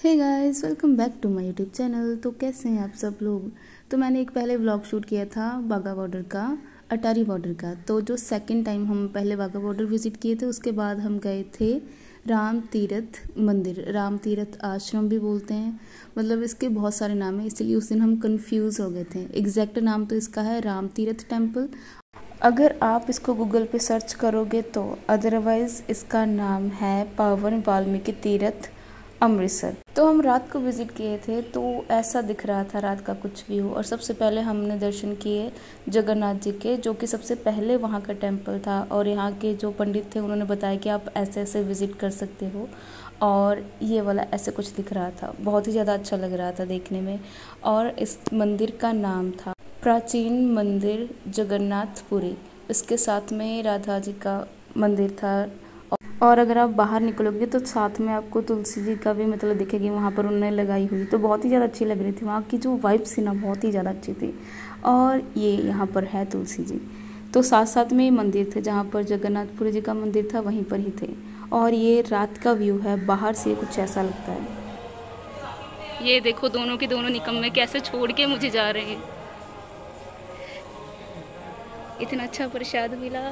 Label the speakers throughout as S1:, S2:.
S1: Hey guys, welcome back to my YouTube channel. तो कैसे हैं आप सब लोग। तो मैंने एक पहले व्लॉग शूट किया था बाघा बॉर्डर का, अटारी बॉर्डर का। तो जो सेकंड टाइम हम पहले बाघा बॉर्डर विजिट किए थे, उसके बाद हम गए थे राम तीरथ मंदिर, राम तीरथ आश्रम भी बोलते हैं। मतलब इसके बहुत सारे नाम हैं, इसलिए उस दिन हम कंफ्यूज हो गए थे। एग्जैक्ट नाम तो इसका है राम तीरथ टेम्पल। अगर आप इसको गूगल पे सर्च करोगे तो अदरवाइज़ इसका नाम है पावन वाल्मीकि तीरथ अमृतसर। तो हम रात को विज़िट किए थे, तो ऐसा दिख रहा था रात का कुछ व्यू। और सबसे पहले हमने दर्शन किए जगन्नाथ जी के, जो कि सबसे पहले वहाँ का टेम्पल था। और यहाँ के जो पंडित थे उन्होंने बताया कि आप ऐसे ऐसे विज़िट कर सकते हो। और ये वाला ऐसे कुछ दिख रहा था, बहुत ही ज़्यादा अच्छा लग रहा था देखने में। और इस मंदिर का नाम था प्राचीन मंदिर जगन्नाथपुरी। इसके साथ में राधा जी का मंदिर था। और अगर आप बाहर निकलोगे तो साथ में आपको तुलसी जी का भी मतलब दिखेगी, वहाँ पर उन्होंने लगाई हुई। तो बहुत ही ज़्यादा अच्छी लग रही थी, वहाँ की जो वाइब्स थी ना बहुत ही ज़्यादा अच्छी थी। और ये यहाँ पर है तुलसी जी। तो साथ साथ में ये मंदिर थे, जहाँ पर जगन्नाथपुरी जी का मंदिर था वहीं पर ही थे। और ये रात का व्यू है, बाहर से कुछ ऐसा लगता है।
S2: ये देखो दोनों के दोनों निकम्मे कैसे छोड़ के मुझे जा रहे हैं। इतना अच्छा प्रसाद मिला।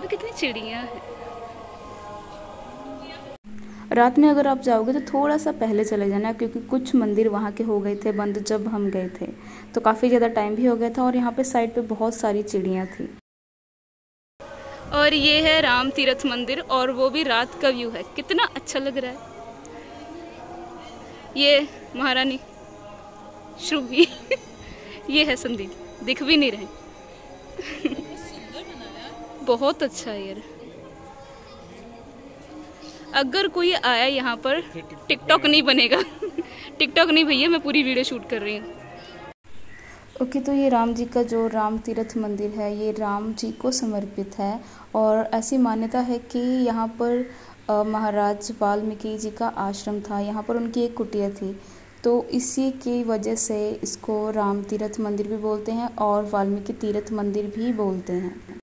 S2: कितनी चिड़ियाँ हैं।
S1: रात में अगर आप जाओगे तो थोड़ा सा पहले चले जाना, क्योंकि कुछ मंदिर वहाँ के हो गए थे बंद जब हम गए थे। तो काफ़ी ज़्यादा टाइम भी हो गया था। और यहाँ पे साइड पे बहुत सारी चिड़ियाँ थी।
S2: और ये है राम तीरथ मंदिर, और वो भी रात का व्यू है। कितना अच्छा लग रहा है। ये महारानी श्रुभी ये है संदीप, दिख भी नहीं रहे बहुत अच्छा है यार। अगर कोई आया यहाँ पर टिकटॉक नहीं बनेगा टिकटॉक नहीं भैया, मैं पूरी वीडियो शूट कर रही हूँ।
S1: ओके, तो ये राम जी का जो राम तीरथ मंदिर है, ये राम जी को समर्पित है। और ऐसी मान्यता है कि यहाँ पर महाराज वाल्मीकि जी का आश्रम था, यहाँ पर उनकी एक कुटिया थी। तो इसी की वजह से इसको राम तीरथ मंदिर भी बोलते हैं और वाल्मीकि तीरथ मंदिर भी बोलते हैं।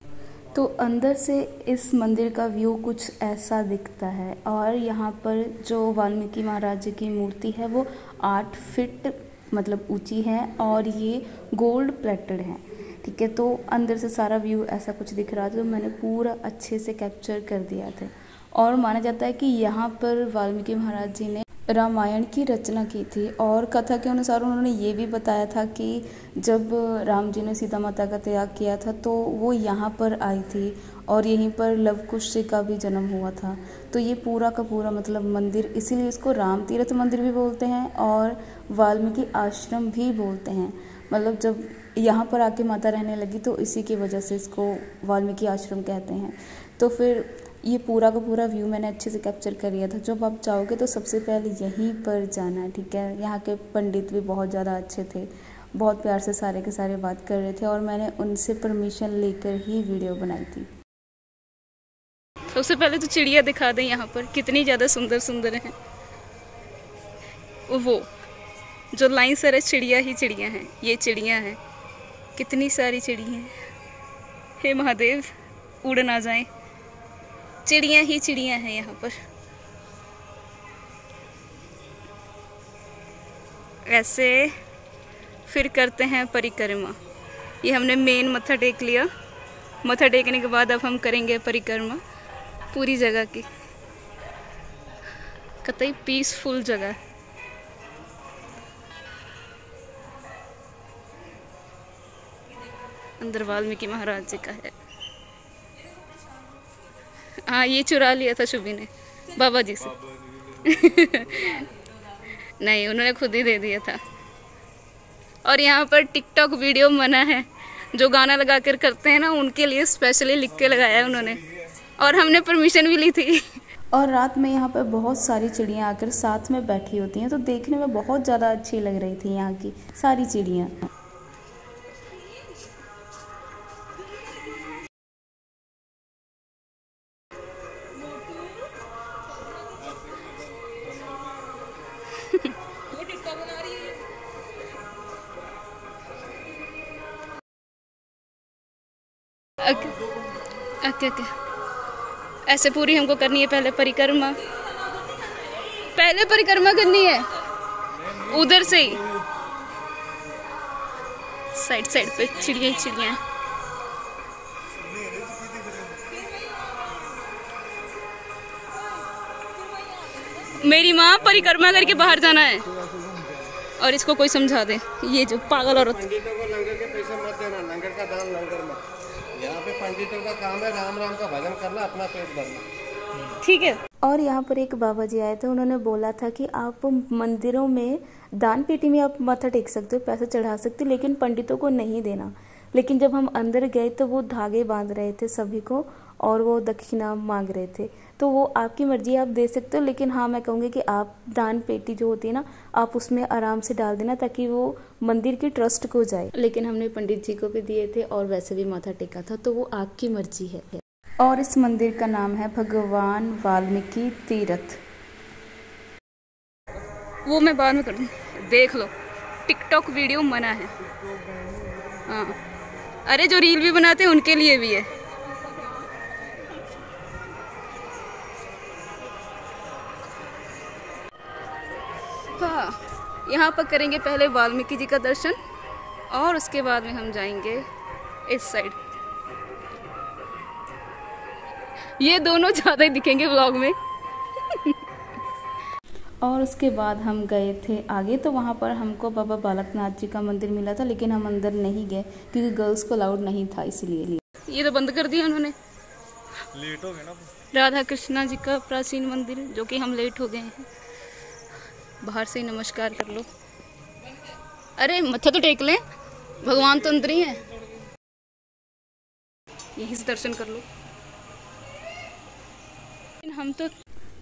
S1: तो अंदर से इस मंदिर का व्यू कुछ ऐसा दिखता है। और यहाँ पर जो वाल्मीकि महाराज जी की मूर्ति है वो 8 फीट मतलब ऊंची है, और ये गोल्ड प्लेटेड है। ठीक है, तो अंदर से सारा व्यू ऐसा कुछ दिख रहा था, तो मैंने पूरा अच्छे से कैप्चर कर दिया था। और माना जाता है कि यहाँ पर वाल्मीकि महाराज जी ने रामायण की रचना की थी। और कथा के अनुसार उन्होंने ये भी बताया था कि जब राम जी ने सीता माता का त्याग किया था तो वो यहाँ पर आई थी, और यहीं पर लव कुश जी का भी जन्म हुआ था। तो ये पूरा का पूरा मतलब मंदिर, इसीलिए इसको राम तीरथ मंदिर भी बोलते हैं और वाल्मीकि आश्रम भी बोलते हैं। मतलब जब यहाँ पर आके माता रहने लगी तो इसी की वजह से इसको वाल्मीकि आश्रम कहते हैं। तो फिर ये पूरा का पूरा व्यू मैंने अच्छे से कैप्चर कर लिया था। जब आप जाओगे तो सबसे पहले यहीं पर जाना है। ठीक है, यहाँ के पंडित भी बहुत ज़्यादा अच्छे थे, बहुत प्यार से सारे के सारे बात कर रहे थे, और मैंने उनसे परमिशन लेकर ही वीडियो बनाई थी।
S2: सबसे पहले तो चिड़िया दिखा दें, यहाँ पर कितनी ज़्यादा सुंदर सुंदर हैं। वो जो लाइन सर है, चिड़िया ही चिड़िया हैं। ये चिड़िया हैं, कितनी सारी चिड़िया हैं। हे महादेव, उड़ ना जाएं, चिड़िया ही चिड़िया हैं यहाँ पर। ऐसे फिर करते हैं परिक्रमा। ये हमने मेन मत्था टेक लिया। मत्था टेकने के बाद अब हम करेंगे परिक्रमा पूरी जगह की। कतई पीसफुल जगह। अंदर वाल्मीकि महाराज जी का है। हाँ, ये चुरा लिया था शुभी ने बाबा जी से नहीं, उन्होंने खुद ही दे दिया था। और यहाँ पर टिकटॉक वीडियो मना है। जो गाना लगा कर करते हैं ना, उनके लिए स्पेशली लिख के लगाया है उन्होंने, और हमने परमिशन भी ली थी।
S1: और रात में यहाँ पर बहुत सारी चिड़ियाँ आकर साथ में बैठी होती हैं, तो देखने में बहुत ज़्यादा अच्छी लग रही थी यहाँ की सारी चिड़ियाँ।
S2: ओके, ऐसे पूरी हमको करनी है पहले परिक्रमा। पहले परिक्रमा करनी है उधर से ही, साइड साइड पे चिड़िया चिड़िया। मेरी माँ परिक्रमा करके बाहर जाना है और इसको कोई समझा दे, ये जो पागल औरत।
S3: पंडितों को लंगर के पैसे मत देना, लंगर का दान लंगर मत। यहाँ पे पंडितों का काम है राम राम का भजन करना, अपना पेट भरना,
S2: ठीक है।
S1: और यहाँ पर एक बाबा जी आए थे, उन्होंने बोला था कि आप मंदिरों में दान पेटी में आप माथा टेक सकते हो, पैसा चढ़ा सकते हो, लेकिन पंडितों को नहीं देना। लेकिन जब हम अंदर गए तो वो धागे बांध रहे थे सभी को और वो दक्षिणा मांग रहे थे। तो वो आपकी मर्जी, आप दे सकते हो, लेकिन हाँ मैं कहूँगी कि आप दान पेटी जो होती है ना, आप उसमें आराम से डाल देना ताकि वो मंदिर की ट्रस्ट को जाए। लेकिन हमने पंडित जी को भी दिए थे और वैसे भी माथा टेका था, तो वो आपकी मर्जी है। और इस मंदिर का नाम है भगवान वाल्मीकि तीर्थ।
S2: वो मैं बाद में कर दूँ, देख लो टिकटॉक वीडियो मना है। हाँ, अरे जो रील भी बनाते हैं उनके लिए भी है। हाँ, यहाँ पर करेंगे पहले वाल्मीकि जी का दर्शन और उसके बाद में हम जाएंगे इस साइड। ये दोनों ज़्यादा ही दिखेंगे व्लॉग में।
S1: और उसके बाद हम गए थे आगे, तो वहाँ पर हमको बाबा बालकनाथ जी का मंदिर मिला था, लेकिन हम अंदर नहीं गए क्योंकि गर्ल्स को अलाउड नहीं था, इसलिए।
S2: ये तो बंद कर दिया उन्होंने,
S3: लेट हो गए ना।
S2: राधा कृष्णा जी का प्राचीन मंदिर, जो कि हम लेट हो गए हैं। बाहर से ही नमस्कार कर लो। अरे मत्था तो टेक लें, भगवान तो अंदर ही है, यहीं से दर्शन कर लो। हम तो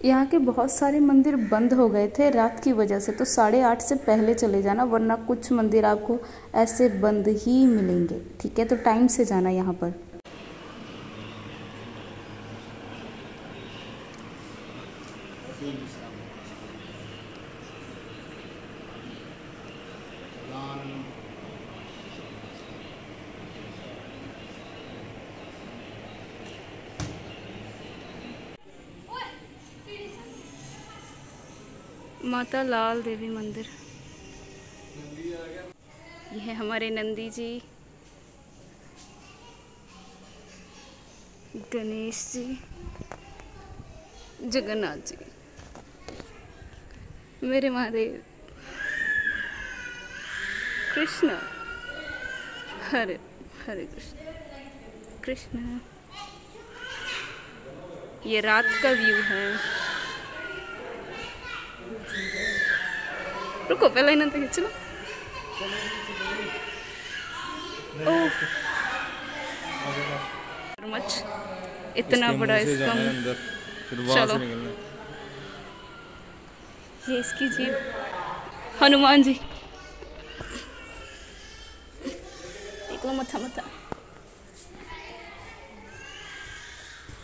S1: यहाँ के बहुत सारे मंदिर बंद हो गए थे रात की वजह से, तो 8:30 से पहले चले जाना, वरना कुछ मंदिर आपको ऐसे बंद ही मिलेंगे। ठीक है, तो टाइम से जाना यहाँ पर।
S2: माता लाल देवी मंदिर, ये है हमारे नंदी जी, गणेश जी, जगन्नाथ जी, मेरे महादेव, कृष्ण, हरे हरे कृष्ण कृष्ण। ये रात का व्यू है। रुको पहले इन्हें तो खींच लो। मच इतना बड़ा इसका, चलो ये इसकी जीप, हनुमान जी, देख लो मथा मथा,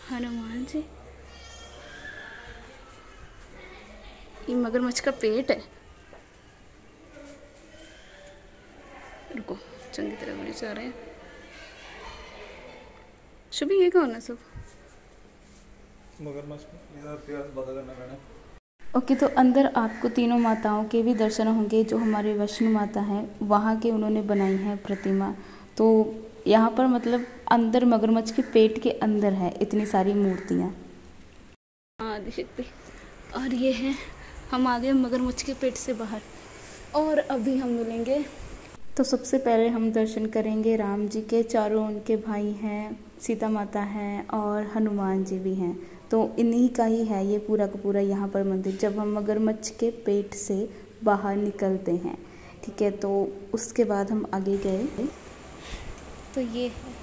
S2: हनुमान जी। ये मगरमच्छ का पेट है। रुको चंगी तरह वीडियो चला रहे हैं। शुभी ये कौन है सब?
S1: ओके, तो अंदर आपको तीनों माताओं के भी दर्शन होंगे, जो हमारे वैष्णो माता हैं वहाँ के उन्होंने बनाई है प्रतिमा। तो यहाँ पर मतलब अंदर मगरमच्छ के पेट के अंदर है इतनी सारी मूर्तियाँ।
S2: आदिशक्ति। और ये है हम आ गए मगरमच्छ के पेट से बाहर, और अभी हम मिलेंगे।
S1: तो सबसे पहले हम दर्शन करेंगे राम जी के, चारों उनके भाई हैं, सीता माता हैं और हनुमान जी भी हैं। तो इन्हीं का ही है ये पूरा का पूरा यहाँ पर मंदिर, जब हम मगरमच्छ के पेट से बाहर निकलते हैं। ठीक है, तो उसके बाद हम आगे गए
S2: तो ये है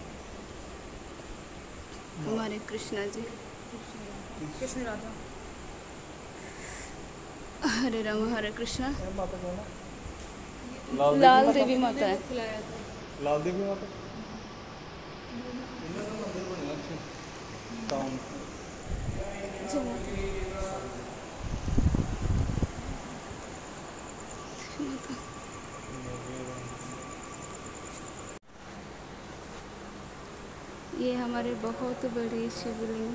S2: हमारे कृष्णा जी, कृष्ण राधा, हरे राम हरे कृष्णा। लाल देवी माता है।
S3: लाल देवी माता
S2: ये हमारे बहुत बड़े शिवलिंग,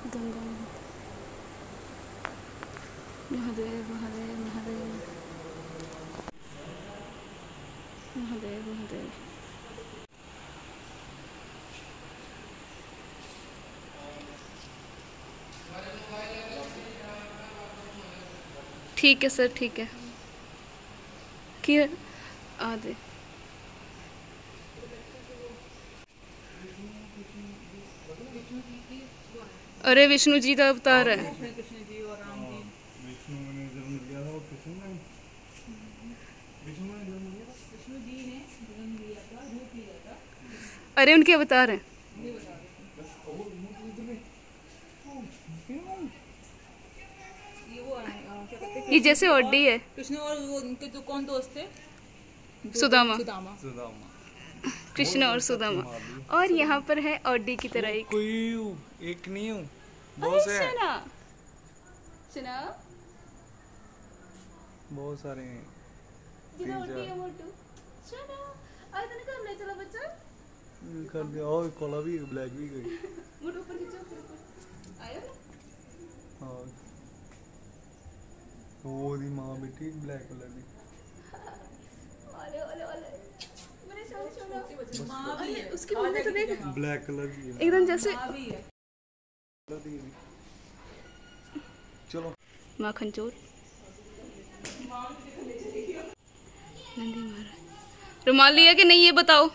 S2: गंगा महादेव महादेव महादेव महादेव महादेव। ठीक है सर, ठीक है। क्या आधे अरे विष्णु जी का अवतार है। अरे उनके अवतार हैं। ये जैसे ओडी है।
S4: कृष्ण और वो उनके तो कौन दोस्त थे?
S2: सुदामा।
S4: सुदामा।
S2: कृष्ण और सुदामा। और यहाँ पर है ओडी की तरह एक।
S5: कोई एक नहीं हूँ, बहुत है।
S2: सुना
S5: बहुत सारे हैं।
S2: जिधर ओडी है मोटू। सुना आज तने कर ले चला बच्चा।
S5: कर दिया। और काला भी ब्लैक भी गई।
S2: मोटू ऊपर खींचो, ऊपर आया ना।
S5: हाँ वो दी माँ बेटी ब्लैक कलर की।
S2: ओले ओले ओले मेरे साथ छोड़ो।
S4: माँ भी है।
S2: उसकी मम्मी तो देख
S5: ब्लैक कलर की है।
S2: एकदम जैसे।
S4: माँ भी है।
S5: चलो
S2: माखन चोर। नंदी महाराज रुमाल लिया कि नहीं ये बताओ।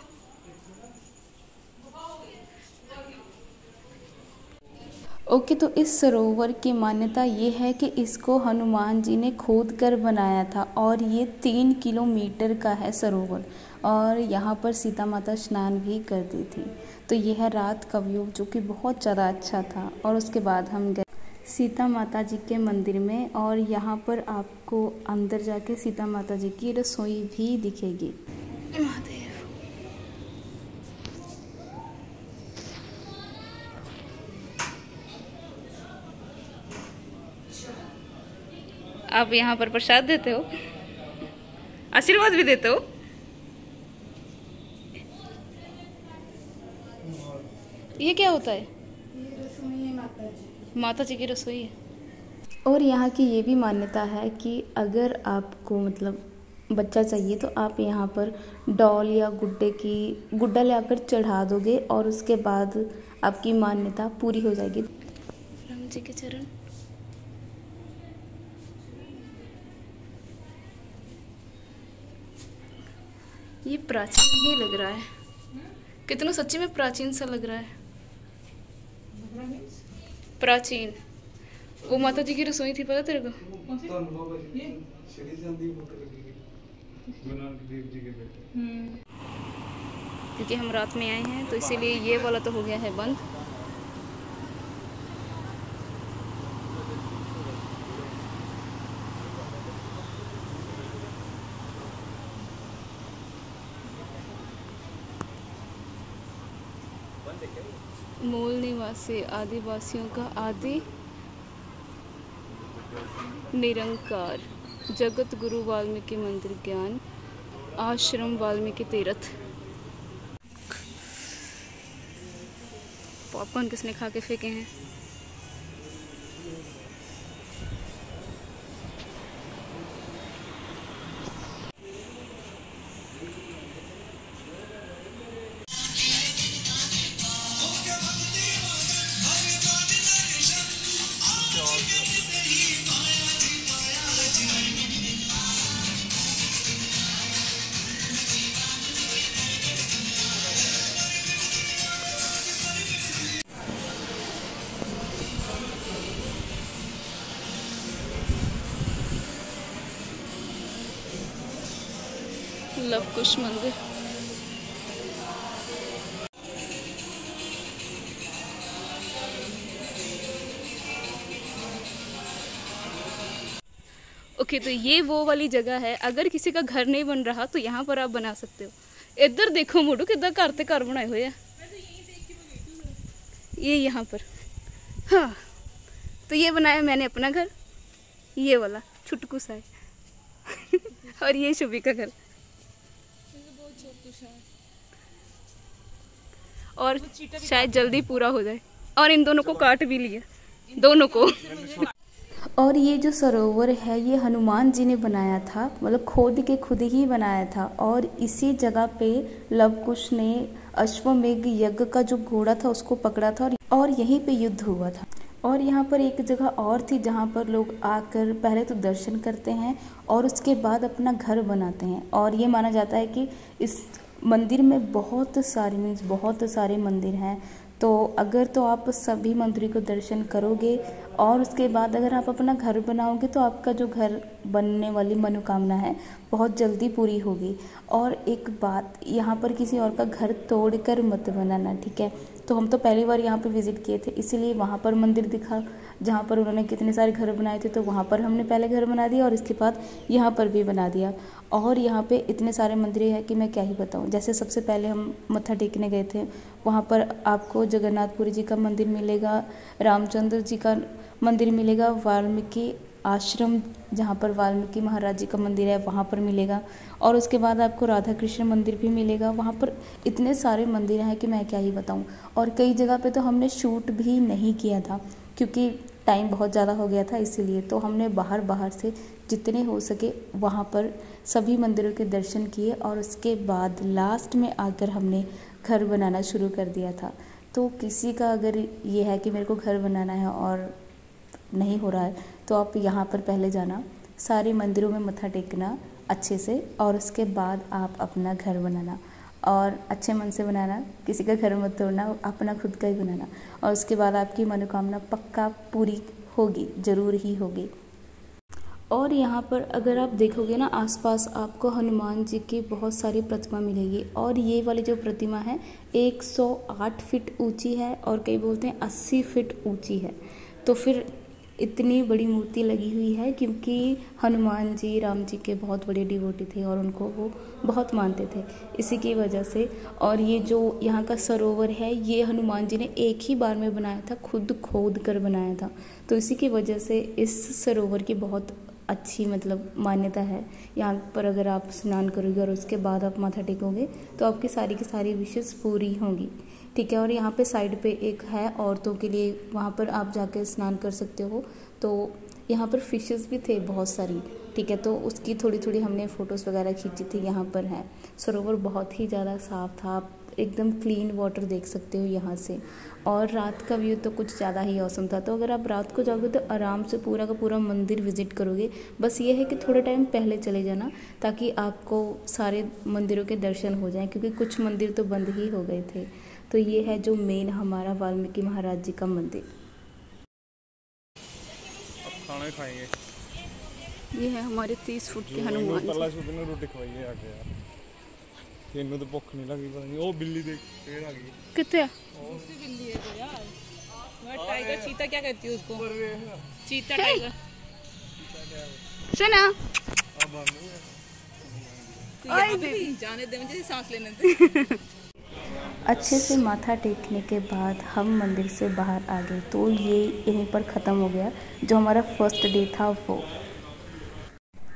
S1: ओके, तो इस सरोवर की मान्यता ये है कि इसको हनुमान जी ने खोद कर बनाया था और ये 3 किलोमीटर का है सरोवर और यहाँ पर सीता माता स्नान भी करती थी। तो यह है रात का व्यू जो कि बहुत ज़्यादा अच्छा था। और उसके बाद हम गए सीता माता जी के मंदिर में और यहाँ पर आपको अंदर जाके सीता माता जी की रसोई भी दिखेगी।
S2: आप यहाँ पर प्रसाद देते हो, आशीर्वाद भी देते हो। ये क्या होता है?
S1: ये रसोई है
S2: माता जी की रसोई है।
S1: और यहाँ की ये भी मान्यता है कि अगर आपको मतलब बच्चा चाहिए तो आप यहाँ पर डॉल या गुड्डा लाकर चढ़ा दोगे और उसके बाद आपकी मान्यता पूरी हो जाएगी।
S2: राम जी के चरण। ये प्राचीन ही लग रहा है, कितना सच्ची में प्राचीन सा लग रहा है। प्राचीन वो माता जी की रसोई थी, पता तेरे को? क्योंकि हम रात में आए हैं तो इसीलिए ये वाला तो हो गया है बंद। मूल निवासी आदिवासियों का आदि निरंकार जगत गुरु वाल्मीकि मंदिर ज्ञान आश्रम वाल्मीकि तीर्थ। पॉपकॉर्न किसने खा के फेंके हैं? लव कुश मंदिर। ओके, तो ये वो वाली जगह है, अगर किसी का घर नहीं बन रहा तो यहाँ पर आप बना सकते हो। इधर देखो मोटू कितना घर ते घर बनाए हुए हैं ये यहाँ पर। हाँ, तो ये बनाया मैंने अपना घर, ये वाला छुटकू सा है और ये शुभी का घर और शायद जल्दी पूरा हो जाए। और इन दोनों को काट भी लिया। दोनों को।
S1: और ये जो सरोवर है ये हनुमान जी ने बनाया था, मतलब खोद के खुद ही बनाया था। और इसी जगह पे लव कुश ने अश्वमेघ यज्ञ का जो घोड़ा था उसको पकड़ा था और यहीं पे युद्ध हुआ था। और यहाँ पर एक जगह और थी जहाँ पर लोग आकर पहले तो दर्शन करते हैं और उसके बाद अपना घर बनाते हैं। और ये माना जाता है कि इस मंदिर में बहुत सारे मंदिर हैं। तो अगर तो आप सभी मंदिरों को दर्शन करोगे और उसके बाद अगर आप अपना घर बनाओगे तो आपका जो घर बनने वाली मनोकामना है बहुत जल्दी पूरी होगी। और एक बात, यहाँ पर किसी और का घर तोड़कर मत बनाना, ठीक है। तो हम तो पहली बार यहाँ पर विज़िट किए थे, इसीलिए वहाँ पर मंदिर दिखा जहाँ पर उन्होंने कितने सारे घर बनाए थे, तो वहाँ पर हमने पहले घर बना दिया और इसके बाद यहाँ पर भी बना दिया। और यहाँ पे इतने सारे मंदिर हैं कि मैं क्या ही बताऊँ। जैसे सबसे पहले हम मत्था टेकने गए थे, वहाँ पर आपको जगन्नाथपुरी जी का मंदिर मिलेगा, रामचंद्र जी का मंदिर मिलेगा, वाल्मीकि आश्रम जहाँ पर वाल्मीकि महाराज जी का मंदिर है वहाँ पर मिलेगा, और उसके बाद आपको राधा कृष्ण मंदिर भी मिलेगा। वहाँ पर इतने सारे मंदिर हैं कि मैं क्या ही बताऊँ। और कई जगह पे तो हमने शूट भी नहीं किया था क्योंकि टाइम बहुत ज़्यादा हो गया था, इसीलिए तो हमने बाहर से जितने हो सके वहाँ पर सभी मंदिरों के दर्शन किए और उसके बाद लास्ट में आकर हमने घर बनाना शुरू कर दिया था। तो किसी का अगर ये है कि मेरे को घर बनाना है और नहीं हो रहा है तो आप यहाँ पर पहले जाना, सारे मंदिरों में मत्था टेकना अच्छे से और उसके बाद आप अपना घर बनाना और अच्छे मन से बनाना, किसी का घर मत तोड़ना, अपना खुद का ही बनाना। और उसके बाद आपकी मनोकामना पक्का पूरी होगी, ज़रूर ही होगी। और यहाँ पर अगर आप देखोगे ना आसपास आपको हनुमान जी की बहुत सारी प्रतिमा मिलेगी। और ये वाली जो प्रतिमा है 108 फीट ऊंची है और कई बोलते हैं 80 फीट ऊंची है। तो फिर इतनी बड़ी मूर्ति लगी हुई है क्योंकि हनुमान जी राम जी के बहुत बड़े डिवोटी थे और उनको वो बहुत मानते थे, इसी की वजह से। और ये जो यहाँ का सरोवर है ये हनुमान जी ने एक ही बार में बनाया था, खुद खोद कर बनाया था। तो इसी की वजह से इस सरोवर की बहुत अच्छी मतलब मान्यता है। यहाँ पर अगर आप स्नान करोगे और उसके बाद आप माथा टेकोगे तो आपकी सारी की सारी विशेष पूरी होंगी, ठीक है। और यहाँ पे साइड पे एक है औरतों के लिए, वहाँ पर आप जाकर स्नान कर सकते हो। तो यहाँ पर फिशेस भी थे बहुत सारी, ठीक है। तो उसकी थोड़ी हमने फ़ोटोज़ वगैरह खींची थी। यहाँ पर है सरोवर बहुत ही ज़्यादा साफ़ था, आप एकदम क्लीन वाटर देख सकते हो यहाँ से। और रात का व्यू तो कुछ ज़्यादा ही औसम था। तो अगर आप रात को जाओगे तो आराम से पूरा का पूरा मंदिर विज़िट करोगे। बस ये है कि थोड़ा टाइम पहले चले जाना ताकि आपको सारे मंदिरों के दर्शन हो जाएं, क्योंकि कुछ मंदिर तो बंद ही हो गए थे। तो ये है जो मेन हमारा वाल्मीकि महाराज जी का मंदिर।
S5: अब खाना खाएंगे।
S2: ये है हमारे 30 फुट के हनुमान जी।
S5: रोटी खवाइए आके यार, तेनू तो भुख नहीं लगी। पता नहीं ओ बिल्ली देख पेड़ आ गई
S2: कितने
S4: बिल्ली है तो यार, टाइगर चीता क्या कहती है उसको? चीता टाइगर
S2: सुना
S4: जाने दे, मुझे सांस लेने दे।
S1: अच्छे से माथा टेकने के बाद हम मंदिर से बाहर आ गए। तो ये यहीं पर ख़त्म हो गया जो हमारा फर्स्ट डे था वो।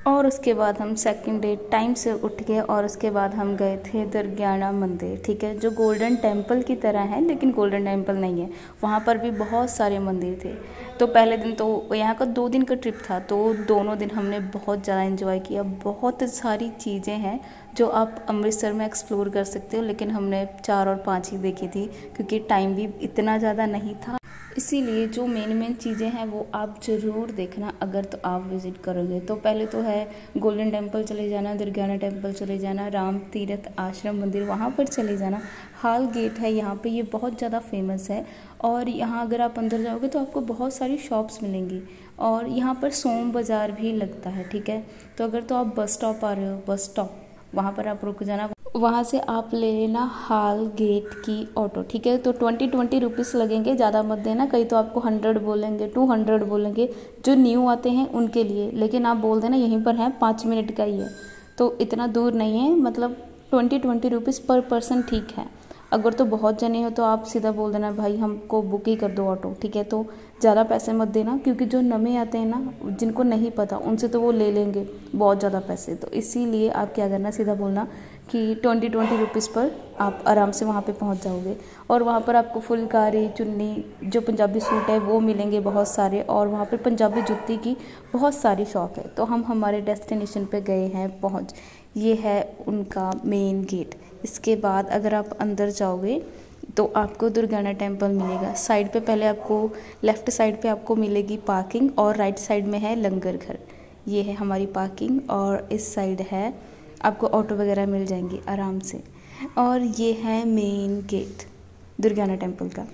S1: और उसके बाद हम सेकंड डे टाइम से उठ गए और उसके बाद हम गए थे दुर्ग्याना मंदिर, ठीक है, जो गोल्डन टेम्पल की तरह है लेकिन गोल्डन टेम्पल नहीं है। वहाँ पर भी बहुत सारे मंदिर थे। तो पहले दिन तो यहाँ का 2 दिन का ट्रिप था, तो दोनों दिन हमने बहुत ज़्यादा एंजॉय किया। बहुत सारी चीज़ें हैं जो आप अमृतसर में एक्सप्लोर कर सकते हो, लेकिन हमने 4 और 5 ही देखी थी क्योंकि टाइम भी इतना ज़्यादा नहीं था। इसीलिए जो मेन चीज़ें हैं वो आप ज़रूर देखना अगर तो आप विज़िट करोगे। तो पहले तो है गोल्डन टेम्पल चले जाना, दुर्ग्याना टेम्पल चले जाना, राम तीर्थ आश्रम मंदिर वहाँ पर चले जाना। हाल गेट है यहाँ पे, ये बहुत ज़्यादा फेमस है। और यहाँ अगर आप अंदर जाओगे तो आपको बहुत सारी शॉप्स मिलेंगी। और यहाँ पर सोम बाज़ार भी लगता है, ठीक है। तो अगर तो आप बस स्टॉप आ रहे हो, बस स्टॉप वहाँ पर आप रुक जाना, वहाँ से आप ले लेना हाल गेट की ऑटो, ठीक है। तो 20 रुपीज़ लगेंगे, ज़्यादा मत देना, कहीं तो आपको 100 बोलेंगे, 200 बोलेंगे जो न्यू आते हैं उनके लिए। लेकिन आप बोल देना यहीं पर है, 5 मिनट का ही है, तो इतना दूर नहीं है। मतलब 20 रुपीज़ पर पर्सन, ठीक है। अगर तो बहुत जने हो तो आप सीधा बोल देना भाई हमको बुक ही कर दो ऑटो, ठीक है। तो ज़्यादा पैसे मत देना क्योंकि जो नए आते हैं ना, जिनको नहीं पता उनसे तो वो ले लेंगे बहुत ज़्यादा पैसे। तो इसीलिए आप क्या करना, सीधा बोलना कि 20 रुपीज़ पर आप आराम से वहाँ पे पहुँच जाओगे। और वहाँ पर आपको फुलकारी, चुन्नी, जो पंजाबी सूट है वो मिलेंगे बहुत सारे, और वहाँ पर पंजाबी जुत्ती की बहुत सारी शॉप है। तो हम हमारे डेस्टिनेशन पे गए हैं पहुँच। ये है उनका मेन गेट। इसके बाद अगर आप अंदर जाओगे तो आपको दुर्गाना टेम्पल मिलेगा। साइड पे पहले आपको लेफ़्ट साइड पे आपको मिलेगी पार्किंग, और राइट साइड में है लंगर घर। ये है हमारी पार्किंग, और इस साइड है आपको ऑटो वगैरह मिल जाएंगी आराम से। और ये है मेन गेट दुर्गाना टेम्पल का।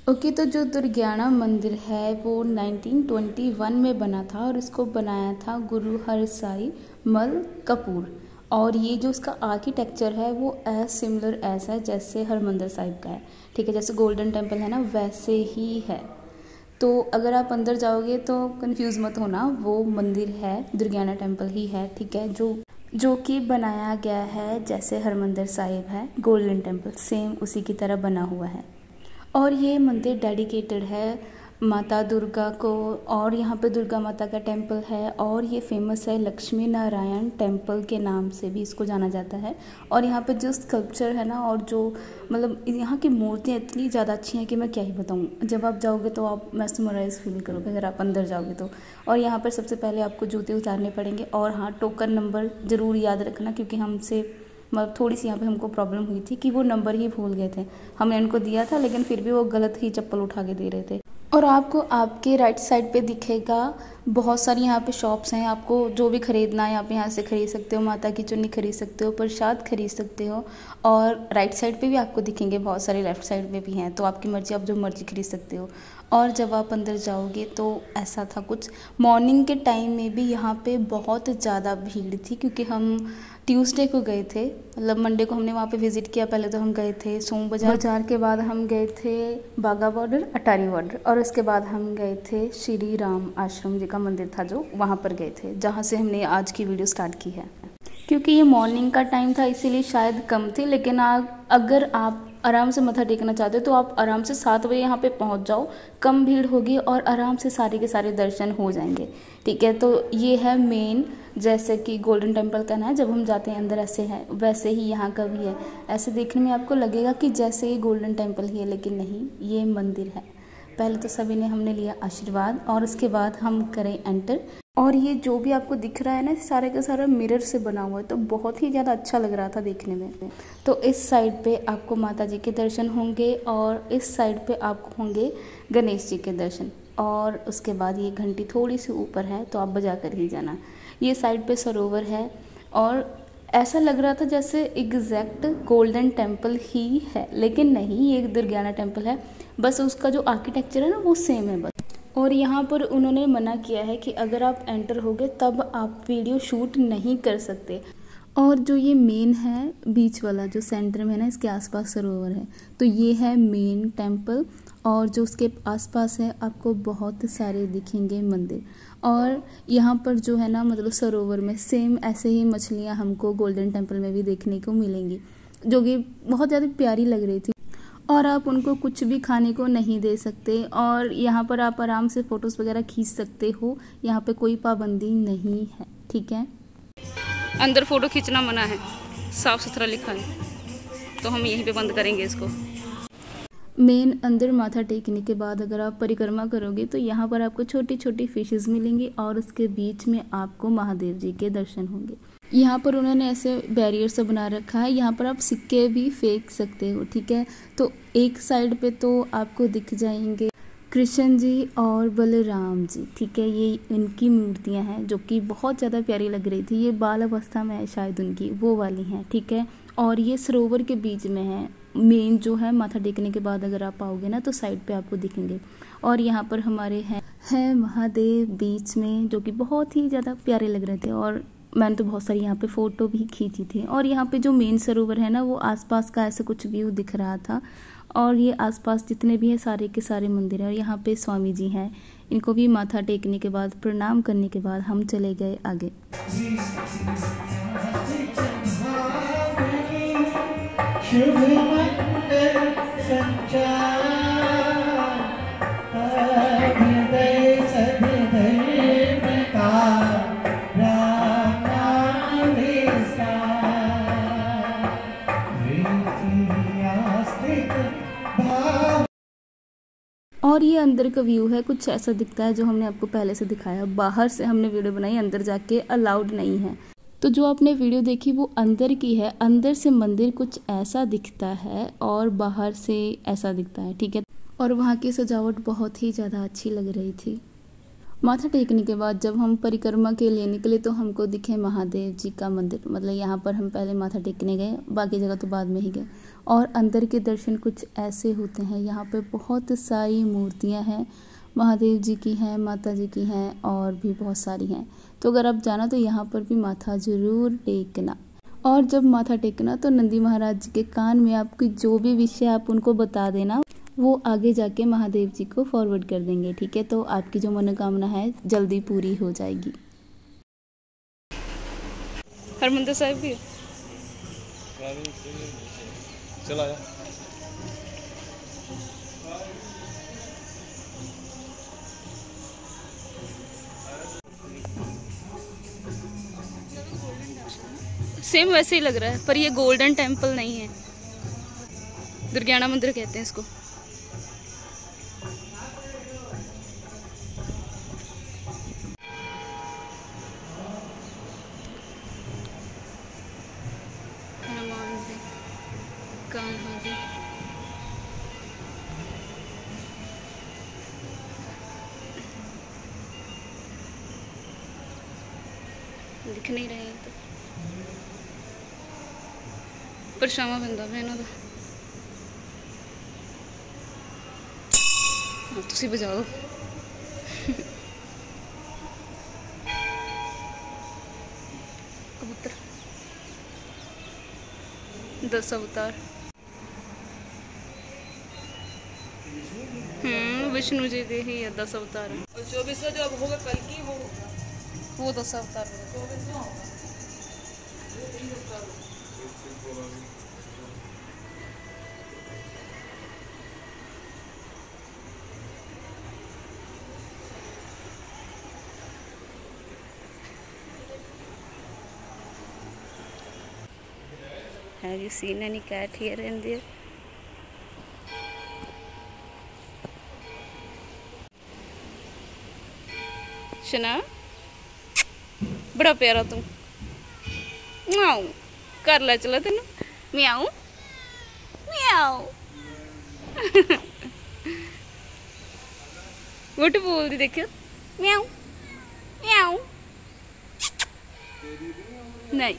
S1: ओके, तो जो दुर्गाना मंदिर है वो 1921 में बना था, और इसको बनाया था गुरु हरसाई मल कपूर। और ये जो उसका आर्किटेक्चर है वो एज सिमिलर ऐसा है जैसे हरमंदिर साहिब का है, ठीक है। जैसे गोल्डन टेम्पल है ना, वैसे ही है। तो अगर आप अंदर जाओगे तो कंफ्यूज मत होना, वो मंदिर है दुर्गाना टेम्पल ही है, ठीक है, जो कि बनाया गया है जैसे हरमंदिर साहिब है गोल्डन टेम्पल, सेम उसी की तरह बना हुआ है। और ये मंदिर डेडिकेटेड है माता दुर्गा को, और यहाँ पे दुर्गा माता का टेम्पल है, और ये फेमस है लक्ष्मी नारायण टेम्पल के नाम से भी इसको जाना जाता है। और यहाँ पे जो स्कल्पचर है ना, और जो मतलब यहाँ की मूर्तियाँ इतनी ज़्यादा अच्छी हैं कि मैं क्या ही बताऊँ। जब आप जाओगे तो आप मेस्मराइज फील करोगे अगर आप अंदर जाओगे तो। और यहाँ पर सबसे पहले आपको जूते उतारने पड़ेंगे, और हाँ, टोकन नंबर ज़रूर याद रखना, क्योंकि हमसे मतलब थोड़ी सी यहाँ पे हमको प्रॉब्लम हुई थी कि वो नंबर ही भूल गए थे। हमने उनको दिया था लेकिन फिर भी वो गलत ही चप्पल उठा के दे रहे थे। और आपको आपके राइट साइड पे दिखेगा बहुत सारी यहाँ पे शॉप्स हैं। आपको जो भी ख़रीदना है आप यहाँ से ख़रीद सकते हो। माता की चुन्नी खरीद सकते हो, प्रसाद खरीद सकते हो। और राइट साइड पे भी आपको दिखेंगे बहुत सारे, लेफ़्ट साइड में भी हैं, तो आपकी मर्ज़ी, आप जो मर्ज़ी खरीद सकते हो। और जब आप अंदर जाओगे तो ऐसा था कुछ, मॉर्निंग के टाइम में भी यहाँ पे बहुत ज़्यादा भीड़ थी, क्योंकि हम ट्यूसडे को गए थे, मतलब मंडे को हमने वहाँ पे विज़िट किया। पहले तो हम गए थे सोम बाज़ार के बाद हम गए थे बागा बॉर्डर, अटारी बॉर्डर, और उसके बाद हम गए थे श्री राम आश्रम जी का मंदिर था जो, वहाँ पर गए थे, जहाँ से हमने आज की वीडियो स्टार्ट की है। क्योंकि ये मॉर्निंग का टाइम था इसीलिए शायद कम थी, लेकिन अगर आप आराम से मत्था टेकना चाहते हो तो आप आराम से 7 बजे यहाँ पे पहुँच जाओ, कम भीड़ होगी और आराम से सारे के सारे दर्शन हो जाएंगे, ठीक है। तो ये है मेन, जैसे कि गोल्डन टेम्पल का ना, जब हम जाते हैं अंदर ऐसे है, वैसे ही यहाँ का भी है। ऐसे देखने में आपको लगेगा कि जैसे ये गोल्डन टेम्पल ही है, लेकिन नहीं, ये मंदिर है। पहले तो सभी ने हमने लिया आशीर्वाद, और उसके बाद हम करें एंटर। और ये जो भी आपको दिख रहा है ना, सारे का सारा मिरर से बना हुआ है, तो बहुत ही ज़्यादा अच्छा लग रहा था देखने में। तो इस साइड पे आपको माता जी के दर्शन होंगे, और इस साइड पे आपको होंगे गणेश जी के दर्शन। और उसके बाद ये घंटी थोड़ी सी ऊपर है, तो आप बजा कर ही जाना। ये साइड पे सरोवर है, और ऐसा लग रहा था जैसे एग्जैक्ट गोल्डन टेम्पल ही है, लेकिन नहीं, ये दुर्गाना टेम्पल है, बस उसका जो आर्किटेक्चर है ना वो सेम है बस। और यहाँ पर उन्होंने मना किया है कि अगर आप एंटर होगे तब आप वीडियो शूट नहीं कर सकते। और जो ये मेन है बीच वाला जो सेंटर में है ना, इसके आसपास सरोवर है, तो ये है मेन टेम्पल। और जो उसके आसपास है आपको बहुत सारे दिखेंगे मंदिर। और यहाँ पर जो है ना, मतलब सरोवर में सेम ऐसे ही मछलियाँ हमको गोल्डन टेम्पल में भी देखने को मिलेंगी, जो कि बहुत ज़्यादा प्यारी लग रही थी। और आप उनको कुछ भी खाने को नहीं दे सकते, और यहाँ पर आप आराम से फ़ोटोज़ वगैरह खींच सकते हो, यहाँ पे कोई पाबंदी नहीं है, ठीक है।
S2: अंदर फ़ोटो खींचना मना है, साफ़ सुथरा लिखा है, तो हम यहीं पे बंद करेंगे इसको।
S1: मेन अंदर माथा टेकने के बाद अगर आप परिक्रमा करोगे तो यहाँ पर आपको छोटी छोटी फिशेस मिलेंगी, और उसके बीच में आपको महादेव जी के दर्शन होंगे। यहाँ पर उन्होंने ऐसे बैरियर से बना रखा है, यहाँ पर आप सिक्के भी फेंक सकते हो, ठीक है। तो एक साइड पे तो आपको दिख जाएंगे कृष्ण जी और बलराम जी, ठीक है। ये इनकी मूर्तियाँ हैं जो कि बहुत ज़्यादा प्यारी लग रही थी। ये बाल अवस्था में है शायद उनकी, वो वाली हैं, ठीक है। और ये सरोवर के बीच में है। मेन जो है माथा टेकने के बाद अगर आप आओगे ना तो साइड पे आपको दिखेंगे। और यहाँ पर हमारे हैं महादेव बीच में, जो कि बहुत ही ज़्यादा प्यारे लग रहे थे, और मैंने तो बहुत सारी यहाँ पे फ़ोटो भी खींची थी। और यहाँ पे जो मेन सरोवर है ना, वो आसपास का ऐसा कुछ व्यू दिख रहा था। और ये आसपास जितने भी हैं सारे के सारे मंदिर हैं। और यहाँ पे स्वामी जी हैं, इनको भी माथा टेकने के बाद, प्रणाम करने के बाद हम चले गए आगे। और ये अंदर का व्यू है, कुछ ऐसा दिखता है जो हमने आपको पहले से दिखाया। बाहर से हमने वीडियो बनाई, अंदर जाके अलाउड नहीं है। तो जो आपने वीडियो देखी वो अंदर की है। अंदर से मंदिर कुछ ऐसा दिखता है और बाहर से ऐसा दिखता है, ठीक है। और वहाँ की सजावट बहुत ही ज़्यादा अच्छी लग रही थी। माथा टेकने के बाद जब हम परिक्रमा के लिए निकले तो हमको दिखे महादेव जी का मंदिर। मतलब यहाँ पर हम पहले माथा टेकने गए, बाकी जगह तो बाद में ही गए। और अंदर के दर्शन कुछ ऐसे होते हैं। यहाँ पे बहुत सारी मूर्तियाँ हैं, महादेव जी की हैं, माता जी की हैं और भी बहुत सारी हैं। तो अगर आप जाना तो यहाँ पर भी माथा ज़रूर टेकना। और जब माथा टेकना तो नंदी महाराज जी के कान में आपकी जो भी विषय आप उनको बता देना, वो आगे जाके महादेव जी को फॉरवर्ड कर देंगे, ठीक है। तो आपकी जो मनोकामना है जल्दी पूरी हो जाएगी।
S2: हरमंदिर साहिब की
S5: चला जा।
S2: सेम वैसे ही लग रहा है, पर ये गोल्डन टेम्पल नहीं है, दुर्गियाना मंदिर कहते हैं इसको। हनुमान जी, कान्हा जी, दिख नहीं रहे हैं तो परछावां पैंदा पिया इन्हां दा। तुसी बजाओ। कबूतर 10 अवतार। विष्णु जी के ही 10 अवतार है।
S4: और 24वां जो अब होगा कल की,
S2: वो 10 अवतार Have you seen any cat here and there? शना बड़ा प्यारा तू, म्याऊ कर ला चला तेन, म्याऊ म्याऊ। वोट बोलती देखियो, म्याऊ म्याऊ। नहीं।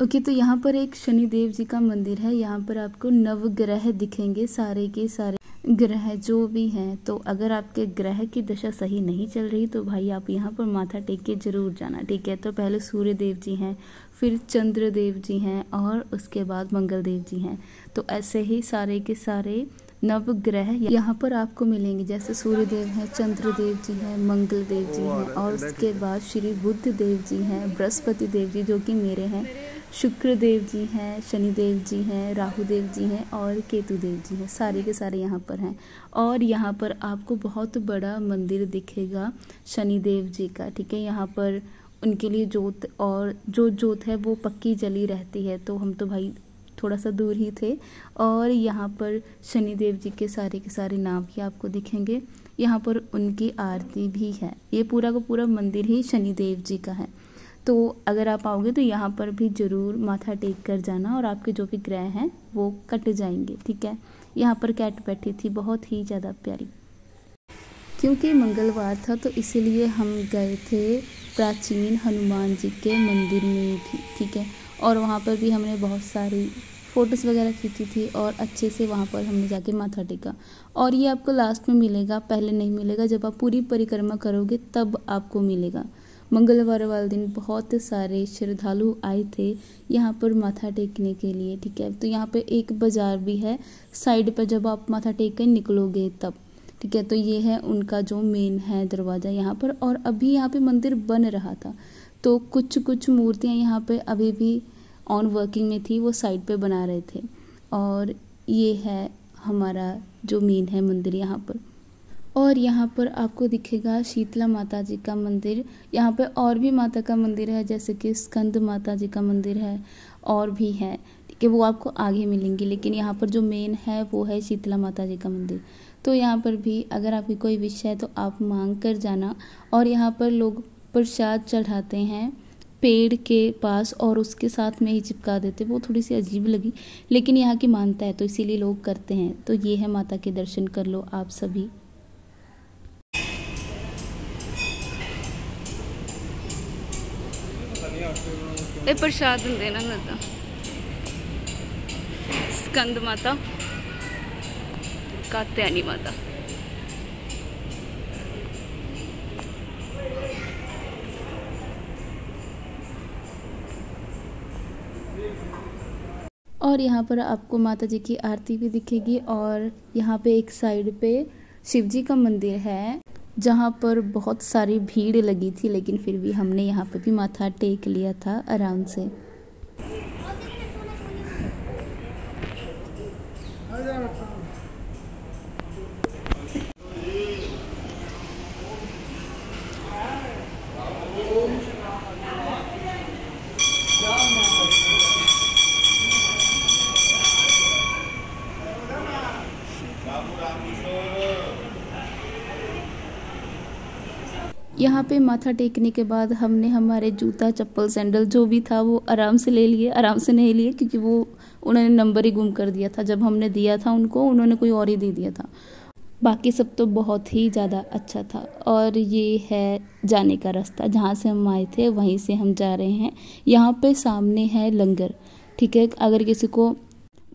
S1: ओके, तो यहाँ पर एक शनिदेव जी का मंदिर है। यहाँ पर आपको नवग्रह दिखेंगे, सारे के सारे ग्रह जो भी हैं। तो अगर आपके ग्रह की दशा सही नहीं चल रही तो भाई आप यहाँ पर माथा टेक के जरूर जाना, ठीक है। तो पहले सूर्य देव जी हैं, फिर चंद्र देव जी हैं और उसके बाद मंगल देव जी हैं। तो ऐसे ही सारे के सारे नवग्रह यहाँ पर आपको मिलेंगे। जैसे सूर्य देव हैं, चंद्र देव जी हैं, मंगल देव जी हैं और उसके बाद श्री बुध देव जी हैं, बृहस्पति देव जी जो कि मेरे हैं, शुक्र देव जी हैं, शनि देव जी हैं, राहु देव जी हैं और केतु देव जी हैं। सारे के सारे यहाँ पर हैं। और यहाँ पर आपको बहुत बड़ा मंदिर दिखेगा शनि देव जी का, ठीक है। यहाँ पर उनके लिए जोत, और जो जोत है वो पक्की जली रहती है। तो हम तो भाई थोड़ा सा दूर ही थे। और यहाँ पर शनिदेव जी के सारे नाम ही आपको दिखेंगे। यहाँ पर उनकी आरती भी है। ये पूरा का पूरा मंदिर ही शनिदेव जी का है। तो अगर आप आओगे तो यहाँ पर भी ज़रूर माथा टेक कर जाना और आपके जो भी ग्रह हैं वो कट जाएंगे, ठीक है। यहाँ पर कैट बैठी थी, बहुत ही ज़्यादा प्यारी। क्योंकि मंगलवार था तो इसीलिए हम गए थे प्राचीन हनुमान जी के मंदिर में भी, ठीक है। और वहाँ पर भी हमने बहुत सारी फ़ोटोज़ वगैरह खींची थी और अच्छे से वहाँ पर हमने जाके माथा टेका। और ये आपको लास्ट में मिलेगा, पहले नहीं मिलेगा। जब आप पूरी परिक्रमा करोगे तब आपको मिलेगा। मंगलवार वाले दिन बहुत सारे श्रद्धालु आए थे यहाँ पर माथा टेकने के लिए, ठीक है। तो यहाँ पे एक बाज़ार भी है साइड पर, जब आप माथा टेक कर निकलोगे तब, ठीक है। तो ये है उनका जो मेन है दरवाज़ा यहाँ पर। और अभी यहाँ पे मंदिर बन रहा था तो कुछ मूर्तियाँ यहाँ पे अभी भी ऑन वर्किंग में थी, वो साइड पे बना रहे थे। और ये है हमारा जो मेन है मंदिर यहाँ पर। और यहाँ पर आपको दिखेगा शीतला माता जी का मंदिर। यहाँ पे और भी माता का मंदिर है, जैसे कि स्कंद माता जी का मंदिर है और भी है, ठीक है। वो आपको आगे मिलेंगी, लेकिन यहाँ पर जो मेन है वो है शीतला माता जी का मंदिर। तो यहाँ पर भी अगर आपकी कोई विश है तो आप मांग कर जाना। और यहाँ पर लोग प्रसाद चढ़ाते हैं पेड़ के पास और उसके साथ में ही चिपका देते। वो थोड़ी सी अजीब लगी, लेकिन यहाँ की मानता है तो इसीलिए लोग करते हैं। तो ये है, माता के दर्शन कर लो आप सभी।
S2: ये प्रसाद दिंदे ना माता, स्कंद माता, कात्यायनी माता।
S1: और यहाँ पर आपको माता जी की आरती भी दिखेगी। और यहाँ पे एक साइड पे शिव जी का मंदिर है जहाँ पर बहुत सारी भीड़ लगी थी, लेकिन फिर भी हमने यहाँ पे भी माथा टेक लिया था आराम से। यहाँ पे माथा टेकने के बाद हमने हमारे जूता चप्पल सैंडल जो भी था वो आराम से ले लिए। आराम से नहीं लिए क्योंकि वो उन्होंने नंबर ही गुम कर दिया था। जब हमने दिया था उनको, उन्होंने कोई और ही दे दिया था। बाकी सब तो बहुत ही ज़्यादा अच्छा था। और ये है जाने का रास्ता, जहाँ से हम आए थे वहीं से हम जा रहे हैं। यहाँ पे सामने है लंगर, ठीक है। अगर किसी को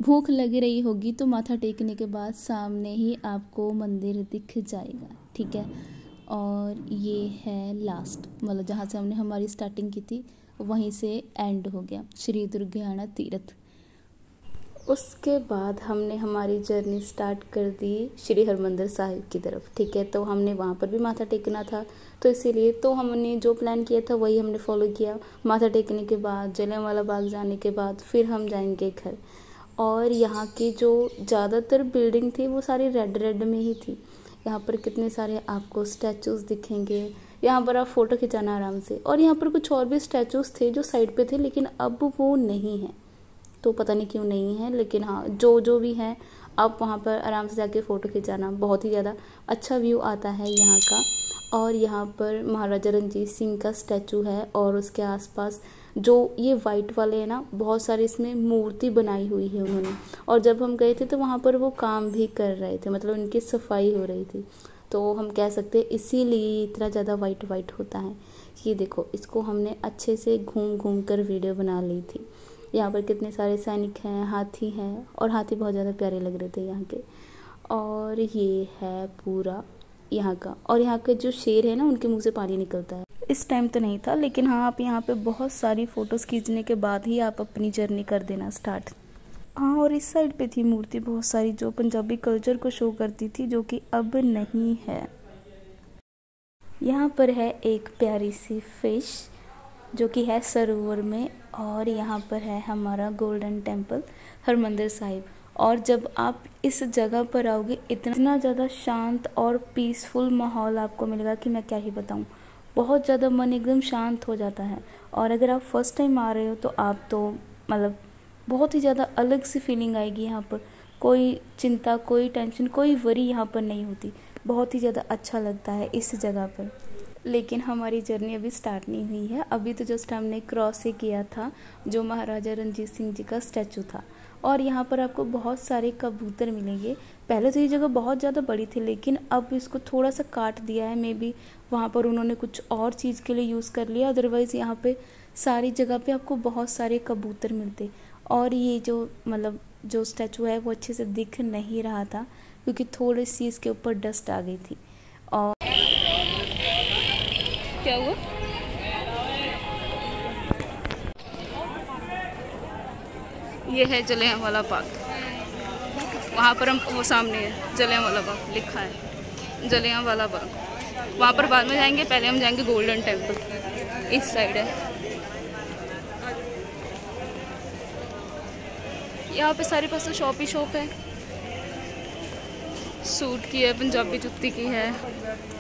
S1: भूख लग रही होगी तो माथा टेकने के बाद सामने ही आपको मंदिर दिख जाएगा, ठीक है। और ये है लास्ट, मतलब जहाँ से हमने हमारी स्टार्टिंग की थी वहीं से एंड हो गया, श्री दुर्गियाना तीर्थ। उसके बाद हमने हमारी जर्नी स्टार्ट कर दी श्री हरमंदिर साहिब की तरफ, ठीक है। तो हमने वहाँ पर भी माथा टेकना था, तो इसीलिए तो हमने जो प्लान किया था वही हमने फॉलो किया। माथा टेकने के बाद जलियांवाला बाग जाने के बाद फिर हम जाएंगे घर। और यहाँ की जो ज़्यादातर बिल्डिंग थी वो सारी रेड में ही थी। यहाँ पर कितने सारे आपको स्टैचूज़ दिखेंगे, यहाँ पर आप फ़ोटो खिंचाना आराम से। और यहाँ पर कुछ और भी स्टैचूज़ थे जो साइड पे थे, लेकिन अब वो नहीं हैं, तो पता नहीं क्यों नहीं है। लेकिन हाँ, जो भी है आप वहाँ पर आराम से जाके फ़ोटो खिंचाना। बहुत ही ज़्यादा अच्छा व्यू आता है यहाँ का। और यहाँ पर महाराजा रणजीत सिंह का स्टैचू है और उसके आसपास जो ये वाइट वाले हैं ना, बहुत सारी इसमें मूर्ति बनाई हुई है उन्होंने। और जब हम गए थे तो वहाँ पर वो काम भी कर रहे थे, मतलब उनकी सफाई हो रही थी। तो हम कह सकते हैं इसीलिए इतना ज़्यादा वाइट होता है। ये देखो, इसको हमने अच्छे से घूम कर वीडियो बना ली थी। यहाँ पर कितने सारे सैनिक हैं, हाथी हैं, और हाथी बहुत ज़्यादा प्यारे लग रहे थे यहाँ के। और ये है पूरा यहाँ का। और यहाँ के जो शेर है ना, उनके मुंह से पानी निकलता है। इस टाइम तो नहीं था, लेकिन हाँ, आप यहाँ पे बहुत सारी फ़ोटोज़ खींचने के बाद ही आप अपनी जर्नी कर देना स्टार्ट। हाँ, और इस साइड पे थी मूर्ति बहुत सारी जो पंजाबी कल्चर को शो करती थी, जो कि अब नहीं है। यहाँ पर है एक प्यारी सी फिश जो कि है सरोवर में। और यहाँ पर है हमारा गोल्डन टेम्पल हरमंदिर साहिब। और जब आप इस जगह पर आओगे, इतना ज़्यादा शांत और पीसफुल माहौल आपको मिलेगा कि मैं क्या ही बताऊँ। बहुत ज़्यादा मन एकदम शांत हो जाता है। और अगर आप फर्स्ट टाइम आ रहे हो तो आप तो मतलब बहुत ही ज़्यादा अलग सी फीलिंग आएगी। यहाँ पर कोई चिंता, कोई टेंशन, कोई वरी यहाँ पर नहीं होती। बहुत ही ज़्यादा अच्छा लगता है इस जगह पर। लेकिन हमारी जर्नी अभी स्टार्ट नहीं हुई है। अभी तो जस्ट हमने क्रॉस ही किया था जो महाराजा रणजीत सिंह जी का स्टैचू था। और यहाँ पर आपको बहुत सारे कबूतर मिलेंगे। पहले तो ये जगह बहुत ज़्यादा बड़ी थी, लेकिन अब इसको थोड़ा सा काट दिया है। मे बी वहाँ पर उन्होंने कुछ और चीज़ के लिए यूज़ कर लिया। अदरवाइज़ यहाँ पे सारी जगह पे आपको बहुत सारे कबूतर मिलते। और ये जो मतलब जो स्टैचू है वो अच्छे से दिख नहीं रहा था क्योंकि थोड़ी सी इसके ऊपर डस्ट आ गई थी। और
S2: क्या हुआ? ये है जलियांवाला बाग। वहाँ पर हम, वो सामने है जलियांवाला बाग लिखा है, जलियांवाला बाग। वहाँ पर बाद में जाएंगे, पहले हम जाएंगे गोल्डन टेम्पल। इस साइड है। यहाँ पे सारे पास शॉप ही शॉप है। सूट की है, पंजाबी जूती की है।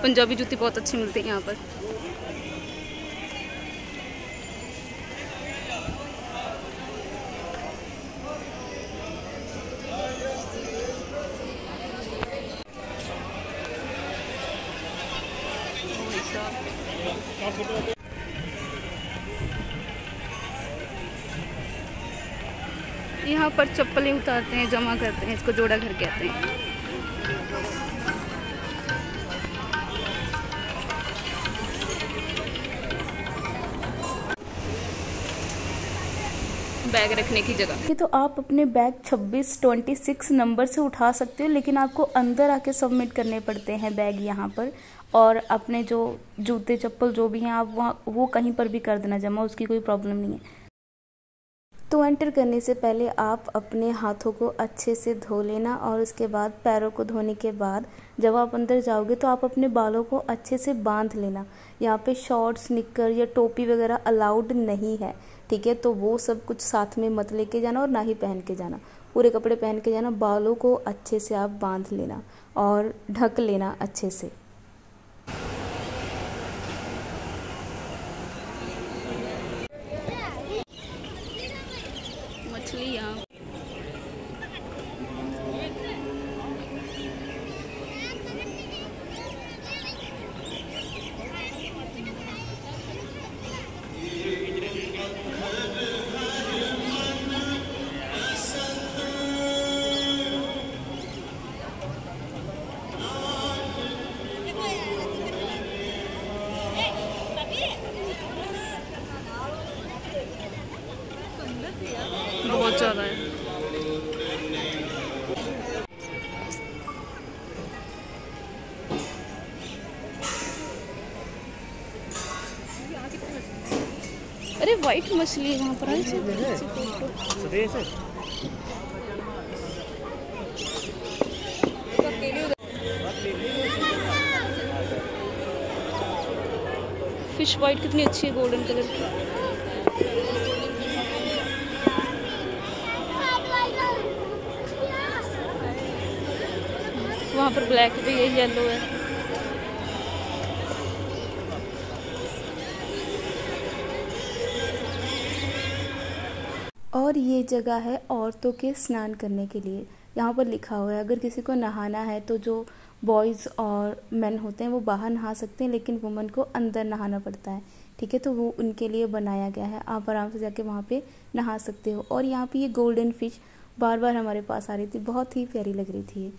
S2: पंजाबी जूती बहुत अच्छी मिलती है यहाँ पर। साहब। यहाँ पर चप्पलें उतारते हैं, जमा करते हैं, इसको जोड़ा घर कहते हैं। बैग रखने की जगह।
S1: तो आप अपने बैग 26 नंबर से उठा सकते हो, लेकिन आपको अंदर आके सबमिट करने पड़ते हैं बैग यहाँ पर। और अपने जो जूते चप्पल जो भी हैं आप वहाँ वो कहीं पर भी कर देना जमा, उसकी कोई प्रॉब्लम नहीं है। तो एंटर करने से पहले आप अपने हाथों को अच्छे से धो लेना, और उसके बाद पैरों को धोने के बाद जब आप अंदर जाओगे तो आप अपने बालों को अच्छे से बांध लेना। यहाँ पे शॉर्ट्स, निक्कर या टोपी वगैरह अलाउड नहीं है, ठीक है। तो वो सब कुछ साथ में मत लेके जाना और ना ही पहन के जाना, पूरे कपड़े पहन के जाना। बालों को अच्छे से आप बांध लेना और ढक लेना अच्छे से।
S2: मछलियाँ बहुत ज़्यादा है। अरे वाइट मछली वहाँ पर है। फिश वाइट कितनी अच्छी है, गोल्डन कलर की। वहाँ पर ब्लैक भी है, येलो है।
S1: और ये जगह है औरतों के स्नान करने के लिए। यहाँ पर लिखा हुआ है अगर किसी को नहाना है तो जो बॉयज़ और मेन होते हैं वो बाहर नहा सकते हैं, लेकिन वुमेन को अंदर नहाना पड़ता है, ठीक है। तो वो उनके लिए बनाया गया है, आप आराम से जाके वहाँ पे नहा सकते हो। और यहाँ पे ये गोल्डन फिश बार बार हमारे पास आ रही थी, बहुत ही प्यारी लग रही थी ये।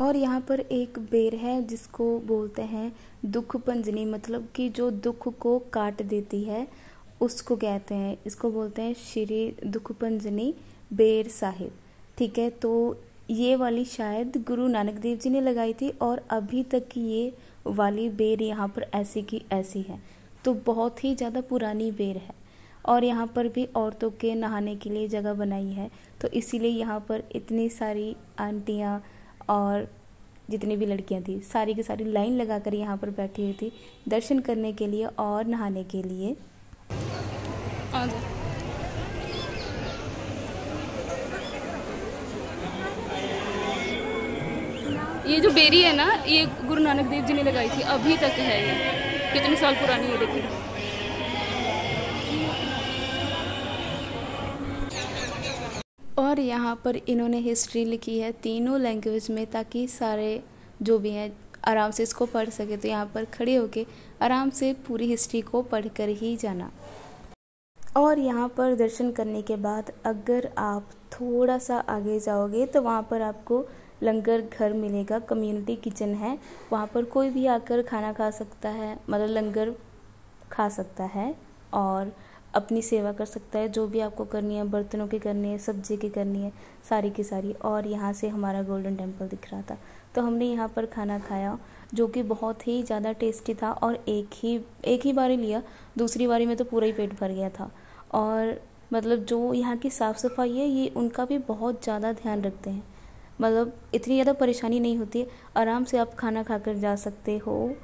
S1: और यहाँ पर एक बेर है जिसको बोलते हैं दुख पंजनी, मतलब कि जो दुख को काट देती है उसको कहते हैं, इसको बोलते हैं श्री दुख पंजनी बेर साहिब, ठीक है। तो ये वाली शायद गुरु नानक देव जी ने लगाई थी, और अभी तक की ये वाली बेर यहाँ पर ऐसी की ऐसी है। तो बहुत ही ज़्यादा पुरानी बेर है। और यहाँ पर भी औरतों के नहाने के लिए जगह बनाई है, तो इसीलिए यहाँ पर इतनी सारी आंटियाँ और जितनी भी लड़कियां थी सारी की सारी लाइन लगाकर यहाँ पर बैठी हुई थी दर्शन करने के लिए और नहाने के लिए।
S2: ये जो बेरी है ना, ये गुरु नानक देव जी ने लगाई थी, अभी तक है। ये कितने साल पुरानी है, देखिए।
S1: और यहाँ पर इन्होंने हिस्ट्री लिखी है तीनों लैंग्वेज में, ताकि सारे जो भी हैं आराम से इसको पढ़ सके। तो यहाँ पर खड़े होके आराम से पूरी हिस्ट्री को पढ़कर ही जाना। और यहाँ पर दर्शन करने के बाद अगर आप थोड़ा सा आगे जाओगे तो वहाँ पर आपको लंगर घर मिलेगा, कम्युनिटी किचन है। वहाँ पर कोई भी आकर खाना खा सकता है, मतलब लंगर खा सकता है और अपनी सेवा कर सकता है। जो भी आपको करनी है, बर्तनों की करनी है, सब्जी की करनी है, सारी की सारी। और यहाँ से हमारा गोल्डन टेम्पल दिख रहा था, तो हमने यहाँ पर खाना खाया जो कि बहुत ही ज़्यादा टेस्टी था। और एक ही बारी लिया, दूसरी बारी में तो पूरा ही पेट भर गया था। और मतलब जो यहाँ की साफ़ सफाई है, ये उनका भी बहुत ज़्यादा ध्यान रखते हैं। मतलब इतनी ज़्यादा परेशानी नहीं होती है, आराम से आप खाना खाकर जा सकते हो,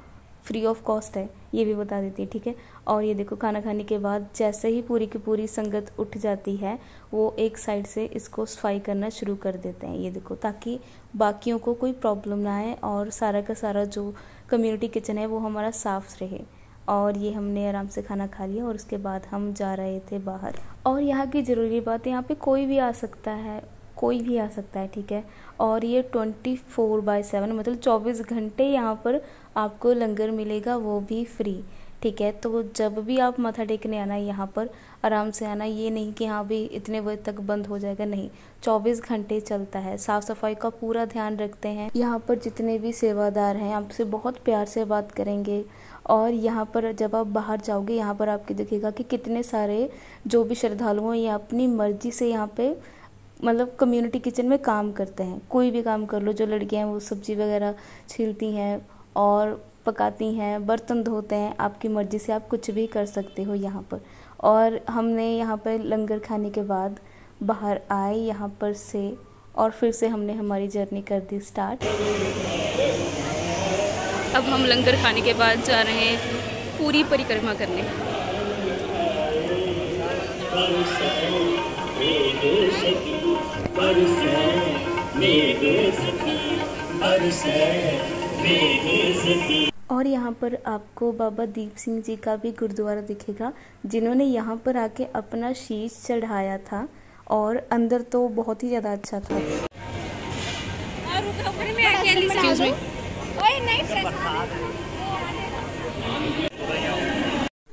S1: फ्री ऑफ कॉस्ट है, ये भी बता देती है, ठीक है। और ये देखो, खाना खाने के बाद जैसे ही पूरी की पूरी संगत उठ जाती है, वो एक साइड से इसको सफाई करना शुरू कर देते हैं, ये देखो, ताकि बाकियों को कोई प्रॉब्लम ना आए और सारा का सारा जो कम्युनिटी किचन है वो हमारा साफ़ रहे। और ये हमने आराम से खाना खा लिया और उसके बाद हम जा रहे थे बाहर। और यहाँ की ज़रूरी बात है, यहाँ पे कोई भी आ सकता है, कोई भी आ सकता है, ठीक है। और ये 24/7 मतलब 24 घंटे यहाँ पर आपको लंगर मिलेगा, वो भी फ्री, ठीक है। तो जब भी आप माथा टेकने आना यहाँ पर आराम से आना, ये नहीं कि हाँ भी इतने बजे तक बंद हो जाएगा, नहीं, 24 घंटे चलता है। साफ़ सफाई का पूरा ध्यान रखते हैं यहाँ पर। जितने भी सेवादार हैं आपसे बहुत प्यार से बात करेंगे। और यहाँ पर जब आप बाहर जाओगे, यहाँ पर आपको दिखेगा कि कितने सारे जो भी श्रद्धालु हैं ये अपनी मर्जी से यहाँ पे मतलब कम्युनिटी किचन में काम करते हैं। कोई भी काम कर लो, जो लड़कियां हैं वो सब्जी वगैरह छीलती हैं और पकाती हैं, बर्तन धोते हैं, आपकी मर्ज़ी से आप कुछ भी कर सकते हो यहाँ पर। और हमने यहाँ पर लंगर खाने के बाद बाहर आए यहाँ पर से, और फिर से हमने हमारी जर्नी कर दी स्टार्ट।
S2: अब हम लंगर खाने के बाद जा रहे हैं पूरी परिक्रमा करने।
S1: और यहाँ पर आपको बाबा दीप सिंह जी का भी गुरुद्वारा दिखेगा, जिन्होंने यहाँ पर आके अपना शीश चढ़ाया था। और अंदर तो बहुत ही ज़्यादा अच्छा था।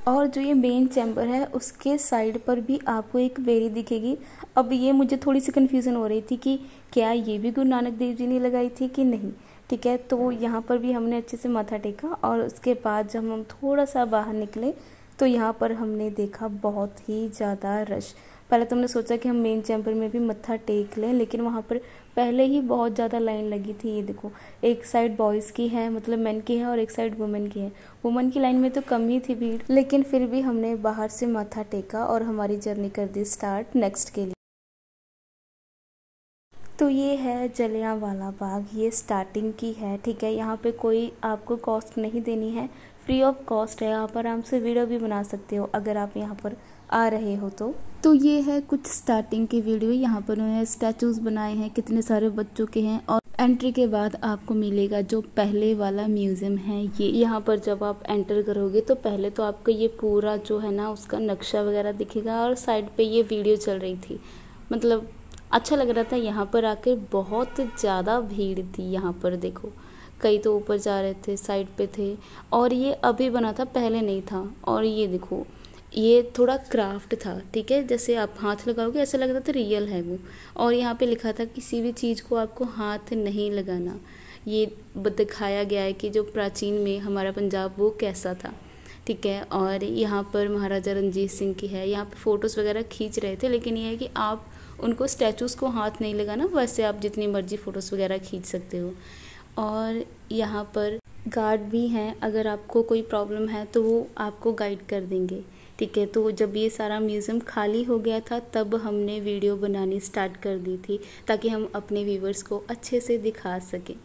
S1: और जो ये मेन चैम्बर है उसके साइड पर भी आपको एक बेरी दिखेगी। अब ये मुझे थोड़ी सी कन्फ्यूज़न हो रही थी कि क्या ये भी गुरु नानक देव जी ने लगाई थी कि नहीं, ठीक है। तो यहाँ पर भी हमने अच्छे से माथा टेका और उसके बाद जब हम थोड़ा सा बाहर निकले तो यहाँ पर हमने देखा बहुत ही ज़्यादा रश। पहले तो हमने सोचा कि हम मेन चैम्बर में भी मत्था टेक लें, लेकिन वहाँ पर पहले ही बहुत ज़्यादा लाइन लगी थी। ये देखो, एक साइड बॉयज़ की है मतलब मेन की है और एक साइड वुमेन की है। वुमेन की लाइन में तो कम ही थी भीड़, लेकिन फिर भी हमने बाहर से माथा टेका और हमारी जर्नी कर दी स्टार्ट नेक्स्ट के लिए। तो ये है जलियांवाला बाग, ये स्टार्टिंग की है, ठीक है। यहाँ पे कोई आपको कॉस्ट नहीं देनी है, फ्री ऑफ कॉस्ट है। आप आराम से वीडियो भी बना सकते हो अगर आप यहाँ पर आ रहे हो तो ये है कुछ स्टार्टिंग की वीडियो। यहाँ पर उन्होंने स्टैचूज बनाए हैं, कितने सारे बच्चों के हैं। और एंट्री के बाद आपको मिलेगा जो पहले वाला म्यूजियम है ये। यहाँ पर जब आप एंटर करोगे तो पहले तो आपको ये पूरा जो है ना उसका नक्शा वगैरह दिखेगा, और साइड पे ये वीडियो चल रही थी, मतलब अच्छा लग रहा था। यहाँ पर आकर बहुत ज़्यादा भीड़ थी। यहाँ पर देखो, कई तो ऊपर जा रहे थे, साइड पे थे, और ये अभी बना था, पहले नहीं था। और ये देखो, ये थोड़ा क्राफ्ट था, ठीक है, जैसे आप हाथ लगाओगे ऐसा लग रहा था रियल है वो। और यहाँ पे लिखा था किसी भी चीज़ को आपको हाथ नहीं लगाना। ये दिखाया गया है कि जो प्राचीन में हमारा पंजाब वो कैसा था, ठीक है। और यहाँ पर महाराजा रणजीत सिंह की है। यहाँ पे फ़ोटोज़ वगैरह खींच रहे थे, लेकिन ये है कि आप उनको स्टैचूज़ को हाथ नहीं लगाना, वैसे आप जितनी मर्जी फ़ोटोज़ वगैरह खींच सकते हो। और यहाँ पर गार्ड भी हैं, अगर आपको कोई प्रॉब्लम है तो वो आपको गाइड कर देंगे, ठीक है। तो जब ये सारा म्यूज़ियम खाली हो गया था तब हमने वीडियो बनानी स्टार्ट कर दी थी, ताकि हम अपने व्यूवर्स को अच्छे से दिखा सकें,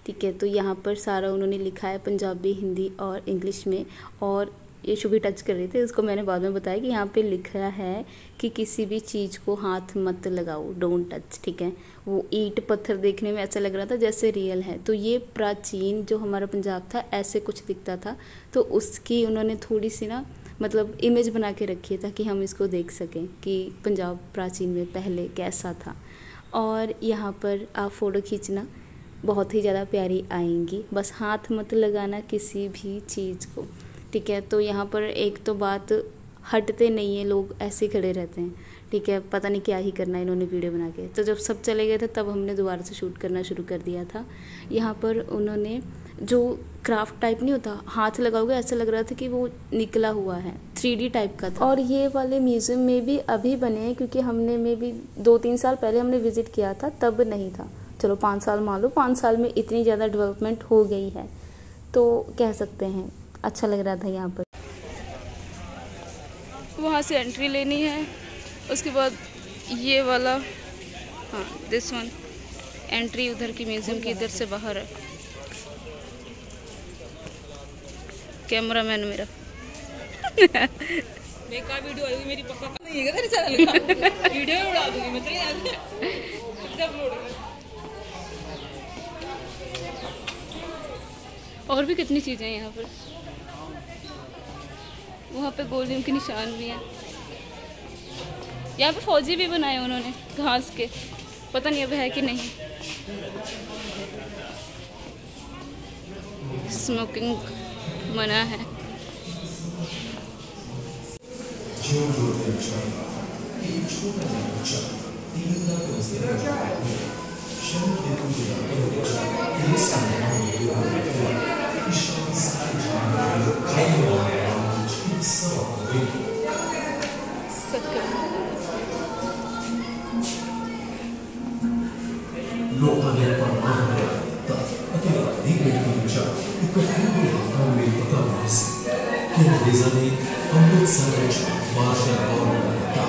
S1: ठीक है। तो यहाँ पर सारा उन्होंने लिखा है पंजाबी, हिंदी और इंग्लिश में। और ये शुभी टच कर रही थी, उसको मैंने बाद में बताया कि यहाँ पे लिखा है कि किसी भी चीज़ को हाथ मत लगाओ, डोंट टच, ठीक है। वो ईंट पत्थर देखने में ऐसा लग रहा था जैसे रियल है। तो ये प्राचीन जो हमारा पंजाब था ऐसे कुछ दिखता था, तो उसकी उन्होंने थोड़ी सी ना मतलब इमेज बना के रखी है ताकि हम इसको देख सकें कि पंजाब प्राचीन में पहले कैसा था। और यहाँ पर आप फ़ोटो खींचना बहुत ही ज़्यादा प्यारी आएंगी, बस हाथ मत लगाना किसी भी चीज़ को, ठीक है। तो यहाँ पर एक तो बात, हटते नहीं है लोग, ऐसे खड़े रहते हैं, ठीक है, पता नहीं क्या ही करना है इन्होंने वीडियो बना के। तो जब सब चले गए थे तब हमने दोबारा से शूट करना शुरू कर दिया था। यहाँ पर उन्होंने जो क्राफ्ट टाइप नहीं होता, हाथ लगाओगे ऐसा लग रहा था कि वो निकला हुआ है, 3D टाइप का था। और ये वाले म्यूज़ियम में भी अभी बने हैं, क्योंकि हमने में भी 2-3 साल पहले हमने विज़िट किया था, तब नहीं था। चलो 5 साल मान लो, 5 साल में इतनी ज़्यादा डेवलपमेंट हो गई है, तो कह सकते हैं अच्छा लग रहा था यहाँ पर।
S2: वहाँ से एंट्री लेनी है, उसके बाद ये वाला, हाँ दिस वन एंट्री उधर की म्यूज़ियम की इधर से बाहर है। कैमरामैन मेरा
S4: बेकार वीडियो आएगी मेरी, पक्का नहीं है तेरे चैनल का वीडियो में उड़ा दूंगी मैं, चल यार अपलोड।
S2: और भी कितनी चीज़ें हैं यहाँ पर। वहाँ पे गोलियों के निशान भी हैं। यहाँ पे फौजी भी बनाए उन्होंने घास के, पता नहीं अब है कि नहीं। स्मोकिंग मना है।
S6: ਲੋਕਾਂ ਦੇ ਪਰਮਾਨ ਹੋਇਆ ਤਾਂ ਅਤੇ ਦੀ ਬੇਟੀ ਵਿੱਚ ਇੱਕ ਹਿੰਦੂ ਹਮ ਵੀ ਪਤਾ ਨਹੀਂ ਸੀ ਕਿ ਅੰਗਰੇਜ਼ਾਂ ਨੇ ਅੰਮ੍ਰਿਤਸਰ ਵਿੱਚ ਮਾਰਸ਼ਲ ਲਾਅ ਲਗਾ ਦਿੱਤਾ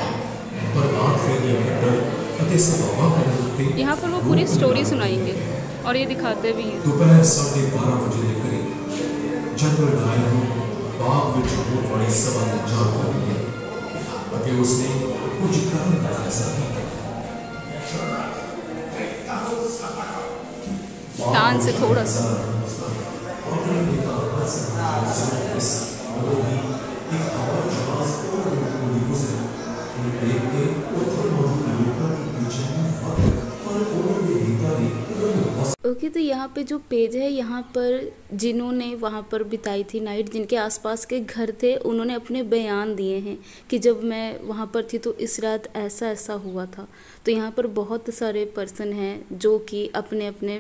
S6: ਪਰ ਰਾਤ ਫੇਰੀਆਂ ਕੱਢਣ ਅਤੇ ਸਭਾਵਾਂ ਕਰਨ ਉੱਤੇ
S2: यहाँ पर वो पूरी स्टोरी सुनाएंगे और ये दिखाते भी हैं।
S6: दोपहर 12:30 ਵਜੇ ਦੇ ਕਰੀਬ ਜਨਰਲ ਡਾਇਰ ਨੂੰ ਬਾਗ ਵਿੱਚ ਹੋਣ ਵਾਲੀ ਸਭਾ ਦੀ ਜਾਣਕਾਰੀ ਮਿਲੀ ਅਤੇ ਉਸਨੇ ਕੁਝ ਕਰਨ ਦਾ ਫੈਸਲਾ ਕੀਤਾ।
S2: कान से थोड़ा सा ओके। तो यहाँ पे जो पेज है, यहाँ पर जिन्होंने वहाँ पर बिताई थी नाइट, जिनके आसपास के घर थे, उन्होंने अपने बयान दिए हैं कि जब मैं वहाँ पर थी तो इस रात ऐसा ऐसा हुआ था। तो यहाँ पर बहुत सारे पर्सन हैं जो कि अपने अपने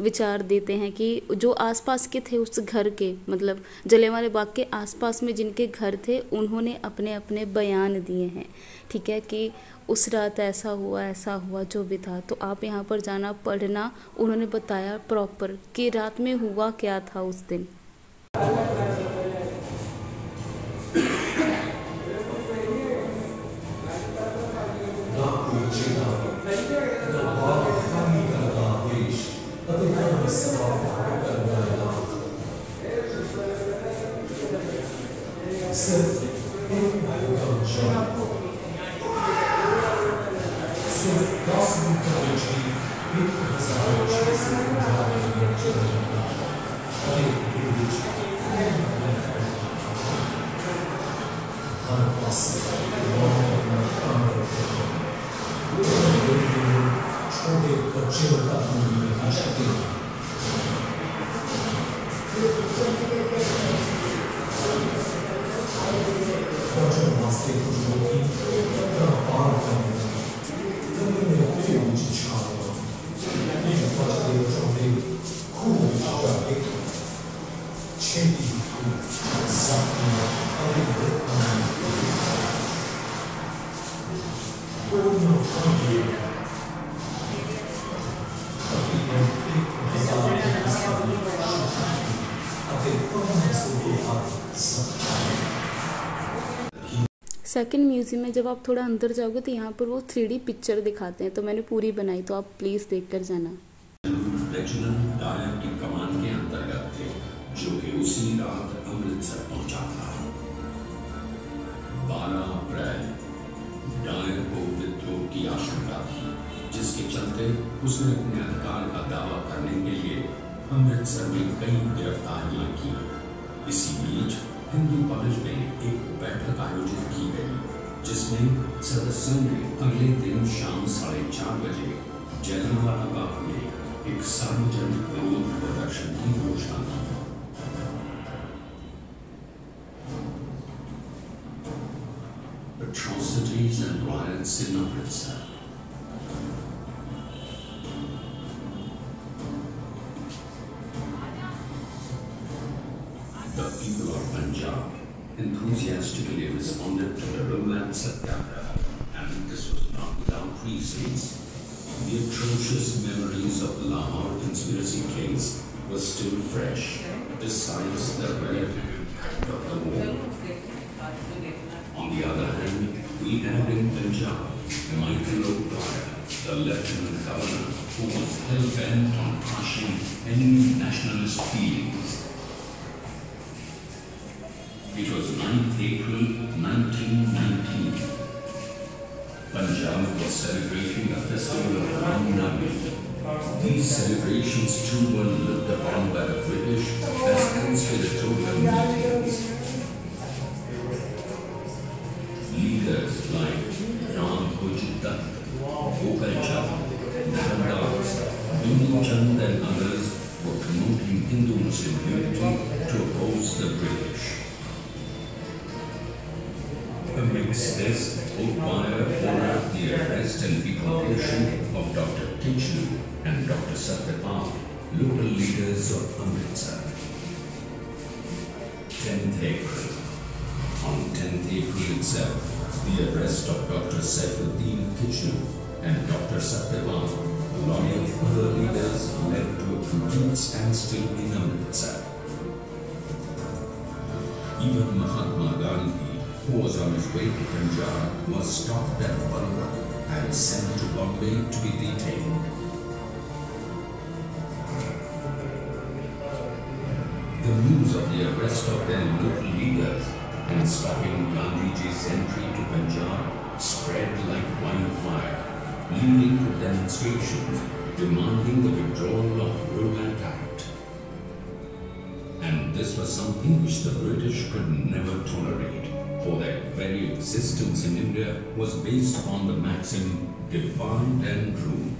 S2: विचार देते हैं कि जो आसपास के थे उस घर के, मतलब जलियांवाला बाग के आसपास में जिनके घर थे, उन्होंने अपने अपने बयान दिए हैं, ठीक है, कि उस रात ऐसा हुआ जो भी था। तो आप यहाँ पर जाना, पढ़ना, उन्होंने बताया प्रॉपर कि रात में हुआ क्या था उस दिन। सेकंड म्यूजियम में जब आप थोड़ा अंदर जाओगे तो यहाँ पर वो 3D पिक्चर दिखाते हैं, तो मैंने पूरी बनाई, तो आप प्लीज़ देख कर जाना।
S6: रेजिडेंट डायर की कमान के अंतर्गत थे, जो कि उसी रात अमृतसर पहुंचा था। 12 अप्रैल डायर को विद्रोह की आशंका थी, जिसके चलते उसने अपने अधिकार का दावा करने के लिए अमृतसर में कई गिरफ्तारियां की। इसी बीच हिंदू कॉलेज में एक बैठक आयोजित की गई, जिसमें सदस्यों ने अगले दिन शाम 4:30 बजे जलियांवाला बाग में एक सार्वजनिक विरोध प्रदर्शन की घोषणा की। Atrocities and riots in Amritsar. The people of Punjab enthusiastically responded to the Roland Satyagraha, and this was not without reasons. The atrocious memories of the Lahore conspiracy case were still fresh, besides the relative impact of the war. On the other hand, we had in Punjab Michael O'Dwyer, the Lieutenant Governor, who was hell-bent on crushing any nationalist feelings. It was 9th April 1919. Punjab was celebrating a festival of Ram Navami. These celebrations too were looked upon by the British as conspiratorial meetings. leaders like Ram Kujitat, Gokal Chand, Dharamdas, Duni Chand and others were promoting Hindu-Muslim unity to oppose the British. Amidst this, Oudwyer ordered the arrest and deportation of Dr. Kitchener and Dr. Satyapal, local leaders of Amritsar. 10th April. On 10th April itself, the arrest of Dr. Saifuddin Kitchener and Dr. Satyapal, along with other leaders, led to a complete standstill in Amritsar. Even Mahatma Gandhi, who was on his way to Punjab, was stopped at Balwar and sent to Bombay to be detained. The news of the arrest of their local leaders and stopping Gandhiji's entry to Punjab spread like wildfire, leading to demonstrations demanding the withdrawal of Rowlatt Act. And this was something which the British could never tolerate, for their very existence in India was based upon the maxim, divide and rule.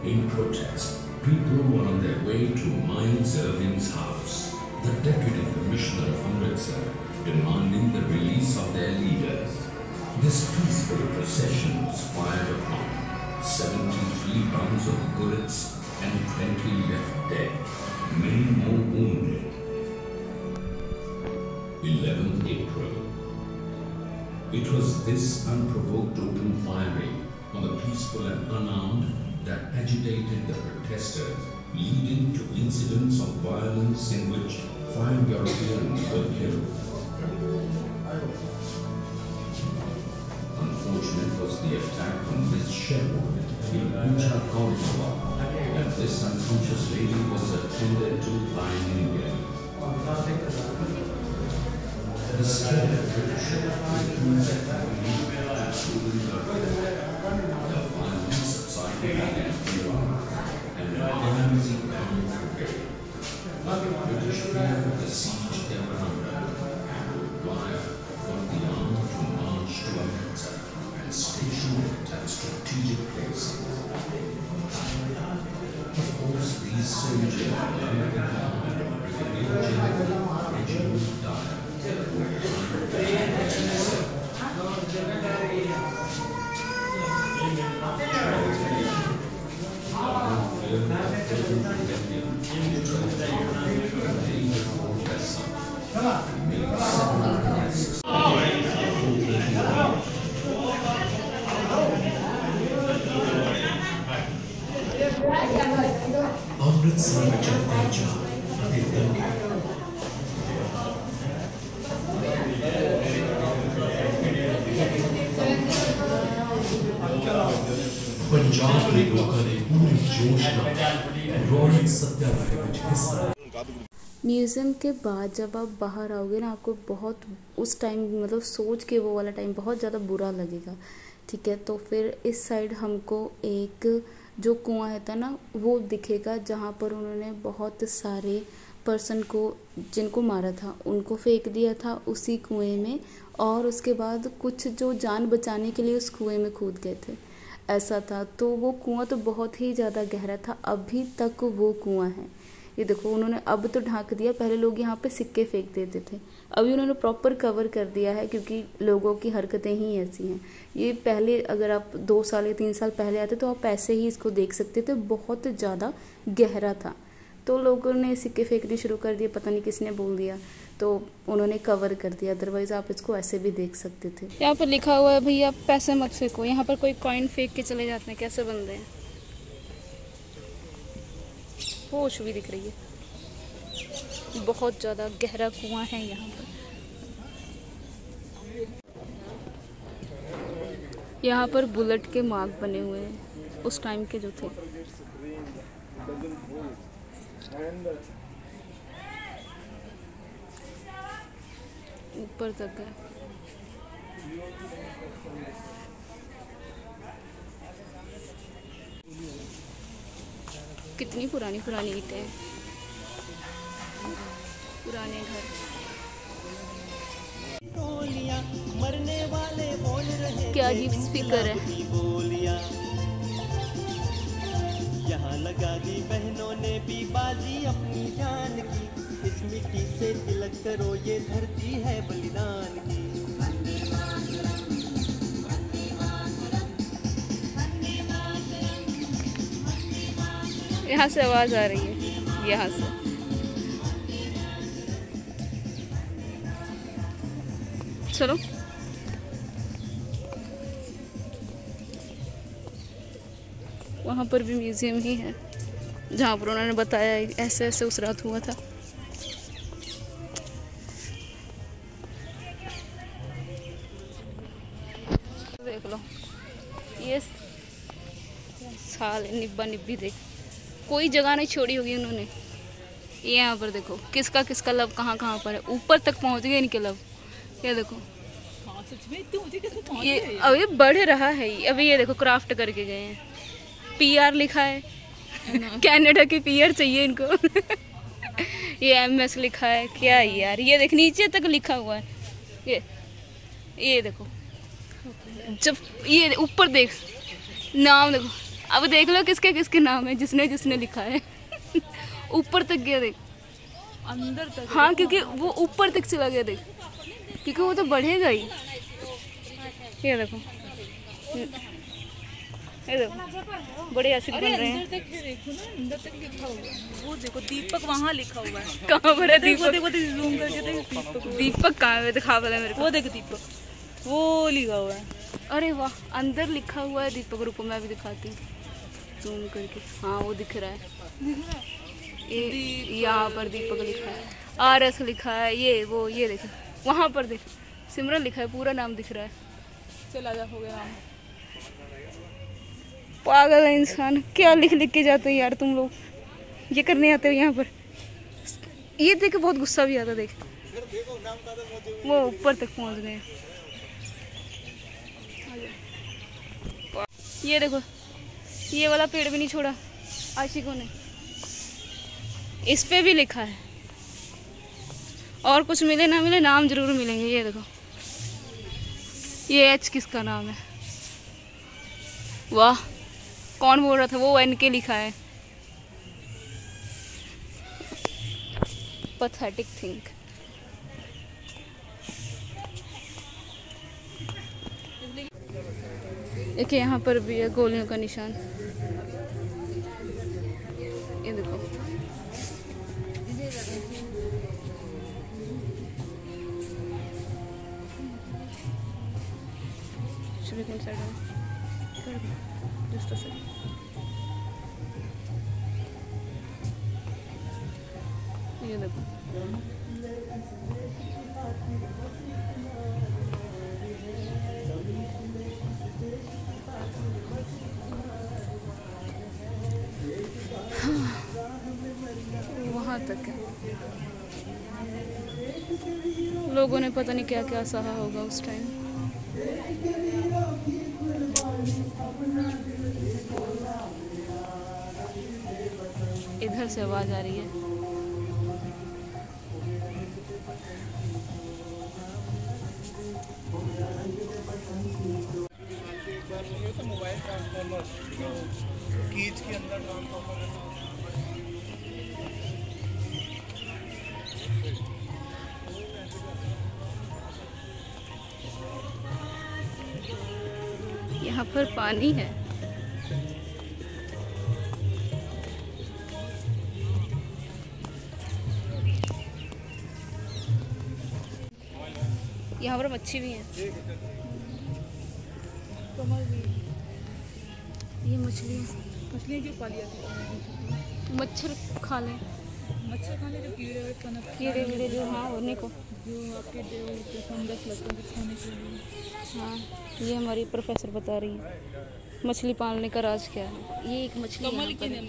S6: In protest, people were on their way to Miles Irving's house, the Deputy Commissioner of Amritsar, demanding the release of their leaders. This peaceful procession was fired upon, 73 rounds of bullets and 20 left dead, many more wounded. 11th April. It was this unprovoked open firing on the peaceful and unarmed that agitated the protesters, leading to incidents of violence in which 5 Europeans were killed. Unfortunate was the attack on Miss Sherwood in Ucha Corridor, and this unconscious lady was attended to by an Indian. The scared British returned their family to the violence subsided in fear, and an uneasy calm prevailed. But the British feared the siege they were under, and Oudwyer got the army to march to Amritsar and station it at strategic places. Of course, these soldiers were under the command of Brigadier General Reginald Dyer. Amritsar Punjab के लोगों ने पूरे जोश में रौनक सत्याग्रह में हिस्सा।
S1: Museum के बाद जब आप बाहर आओगे ना, आपको बहुत उस टाइम मतलब सोच के वो वाला टाइम बहुत ज़्यादा बुरा लगेगा। ठीक है, तो फिर इस साइड हमको एक जो कुआं है था ना वो दिखेगा, जहाँ पर उन्होंने बहुत सारे पर्सन को जिनको मारा था उनको फेंक दिया था उसी कुएं में, और उसके बाद कुछ जो जान बचाने के लिए उस कुएं में कूद गए थे, ऐसा था। तो वो कुआं तो बहुत ही ज़्यादा गहरा था, अभी तक वो कुआं है। ये देखो, उन्होंने अब तो ढांक दिया, पहले लोग यहाँ पे सिक्के फेंक देते थे, अभी उन्होंने प्रॉपर कवर कर दिया है, क्योंकि लोगों की हरकतें ही ऐसी हैं। ये पहले अगर आप 2 साल या 3 साल पहले आते तो आप ऐसे ही इसको देख सकते थे, बहुत ज़्यादा गहरा था। तो लोगों ने सिक्के फेंकने शुरू कर दिए, पता नहीं किसने बोल दिया, तो उन्होंने कवर कर दिया, अदरवाइज़ आप इसको ऐसे भी देख सकते थे।
S2: यहाँ पर लिखा हुआ है भैया पैसे मत फेंको, यहाँ पर कोई कॉइन फेंक के चले जाते हैं, कैसे बंदे हैं। होश भी दिख रही है, बहुत ज़्यादा गहरा कुआं है यहाँ पर। यहाँ पर बुलेट के मार्क बने हुए हैं उस टाइम के जो थे। ऊपर तक है। कितनी पुरानी पुरानी ईंटें हैं, पुराने घर। क्या अजीब स्पीकर है।
S7: यहाँ लगा दी बहनों ने भी बाजी अपनी जान की, इस मिट्टी से तिलक करो ये धरती है बलिदान की।
S2: यहाँ से आवाज आ रही है, यहाँ से। चलो वहाँ पर भी म्यूजियम ही है जहाँ पर उन्होंने बताया ऐसे ऐसे उस रात हुआ था। देख लो ये साल निब्बा निब्बी, देख कोई जगह नहीं छोड़ी होगी उन्होंने। ये यहाँ पर देखो किसका किसका लव कहाँ कहाँ पर है, ऊपर तक पहुँच गए इनके लव। ये देखो ये अभी बढ़ रहा है, अभी ये देखो क्राफ्ट करके गए हैं, PR लिखा है कनाडा की PR चाहिए इनको ये MS लिखा है, क्या है यार। ये देख नीचे तक लिखा हुआ है, ये देखो जब ये ऊपर देख नाम देखो, अब देख लो किसके किसके नाम है जिसने जिसने लिखा है ऊपर तक गया देख,
S4: अंदर तक।
S2: हाँ क्योंकि वो ऊपर तक चला गया देख, क्योंकि वो तो बढ़ेगा ही। ये देखो ये देखो बड़े आशिक बन रहे हैं।
S4: अंदर तक देखो ना, अंदर तक लिखा हुआ है। वो देखो दीपक वहाँ लिखा हुआ है।
S2: कहाँ पर है दीपक?
S4: देखो जूम करके देख दीपक।
S2: दीपक कहाँ है, दिखा वाला मेरे को।
S4: वो देख दीपक, वो लिखा हुआ है।
S2: अरे वाह अंदर लिखा हुआ है दीपक, रुको मैं भी दिखाती हूँ जूम करके। हाँ वो दिख रहा है, ये यहाँ पर दीपक लिखा है, RS लिखा है, ये वो ये देखो वहाँ पर देख सिमरन लिखा है, पूरा नाम दिख रहा है।
S4: चला जा हो गया नाम।
S2: पागल है इंसान, क्या लिख लिख के जाते हो यार तुम लोग, ये करने आते हो यहाँ पर। ये देख बहुत गुस्सा भी आता, देख वो ऊपर तक पहुँच गए। ये देखो ये वाला पेड़ भी नहीं छोड़ा आशिकों ने, इस पे भी लिखा है। और कुछ मिले ना मिले नाम जरूर मिलेंगे। ये देखो ये H किसका नाम है, वाह कौन बोल रहा था, वो NK लिखा है। Pathetic think. देखिए यहाँ पर भी है गोलियों का निशान, ये देखो ये देखो वहाँ तक है। लोगों ने पता नहीं क्या क्या सहा होगा उस टाइम। इधर से आवाज आ रही है।
S5: मोबाइल ट्रांसफार्मर कीज के अंदर ट्रांसफार्मर
S2: यहाँ पर पानी है। यहाँ पर मच्छी भी है,
S4: कमल भी।
S2: ये मछली
S4: मछलियाँ जो पाली जाती है,
S2: मच्छर खा लें,
S4: मच्छर खाने जो कीड़े
S2: कीड़े वीड़े जो हाँ होने को
S4: जो आपके फंगस लगता है खाने के लिए।
S2: हाँ ये हमारी प्रोफेसर बता रही है मछली पालने का राज क्या है। ये एक मछली
S4: कमल
S2: यहाँ
S4: की
S2: पर है।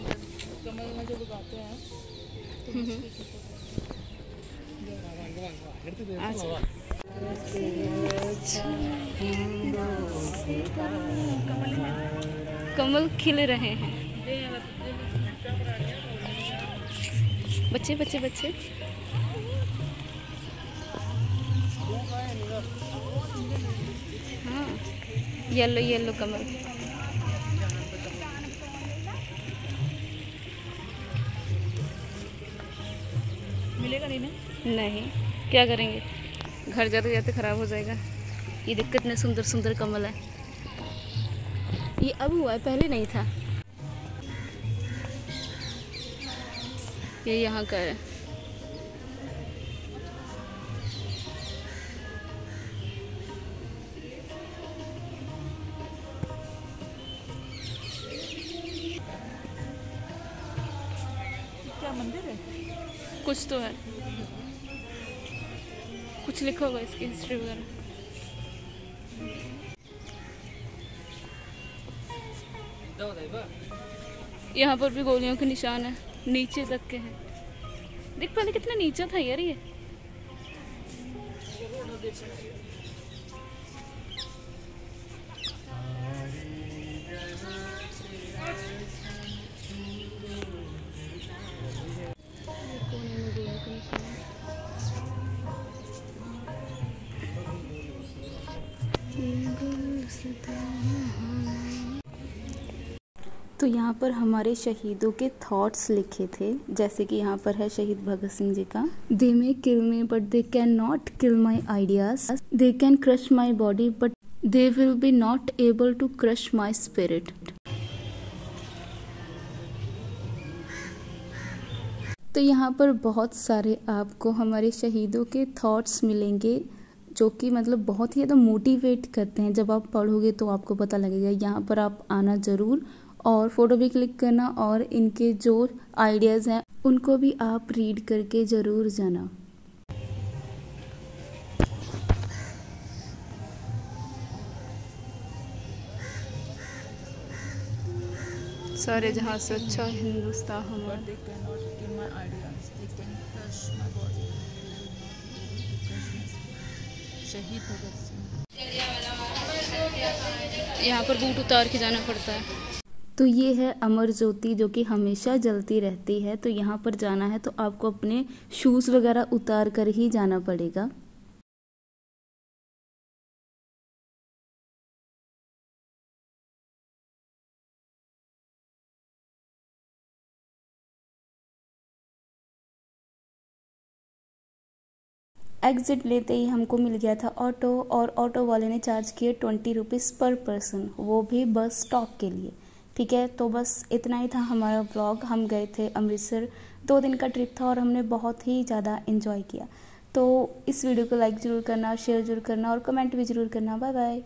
S4: कमल में जो उगाते हैं
S2: कमल खिल रहे हैं। बच्चे बच्चे बच्चे येलो येलो कमल।
S4: मिलेगा नहीं ना?
S2: नहीं, क्या करेंगे, घर जाते जाते खराब हो जाएगा। ये देख कितने सुंदर सुंदर कमल है। ये अब हुआ है, पहले नहीं था। ये यहाँ का है।
S4: क्या मंदिर है?
S2: कुछ तो है, कुछ लिखा होगा इसकी हिस्ट्री वगैरह। यहाँ पर भी गोलियों के निशान है, नीचे तक के हैं। देख पहले कितना नीचा था यार ये। तो यहाँ पर हमारे शहीदों के थॉट्स लिखे थे, जैसे कि यहाँ पर है शहीद भगत सिंह जी का। They may kill me but they can not kill my ideas, they can crush my body but they will be not able to crush my spirit. तो यहाँ पर बहुत सारे आपको हमारे शहीदों के थॉट्स मिलेंगे, जो कि मतलब बहुत ही ज़्यादा मोटिवेट करते हैं। जब आप पढ़ोगे तो आपको पता लगेगा। यहाँ पर आप आना ज़रूर और फ़ोटो भी क्लिक करना, और इनके जो आइडियाज़ हैं उनको भी आप रीड करके ज़रूर जाना। सारे जहाँ से अच्छा हिंदुस्तान हमारा।
S4: They cannot kill my ideas. They can crush my body. They will not be able to crush my spirit. शहीद भगत सिंह।
S2: यहाँ पर बूट उतार के जाना पड़ता है।
S1: तो ये है अमर ज्योति, जो कि हमेशा जलती रहती है। तो यहाँ पर जाना है तो आपको अपने शूज़ वगैरह उतार कर ही जाना पड़ेगा। एग्जिट लेते ही हमको मिल गया था ऑटो, और ऑटो वाले ने चार्ज किए 20 रुपीज़ पर पर्सन, वो भी बस स्टॉप के लिए। ठीक है, तो बस इतना ही था हमारा ब्लॉग। हम गए थे अमृतसर, 2 दिन का ट्रिप था और हमने बहुत ही ज़्यादा इन्जॉय किया। तो इस वीडियो को लाइक ज़रूर करना, शेयर ज़रूर करना और कमेंट भी ज़रूर करना। Bye bye.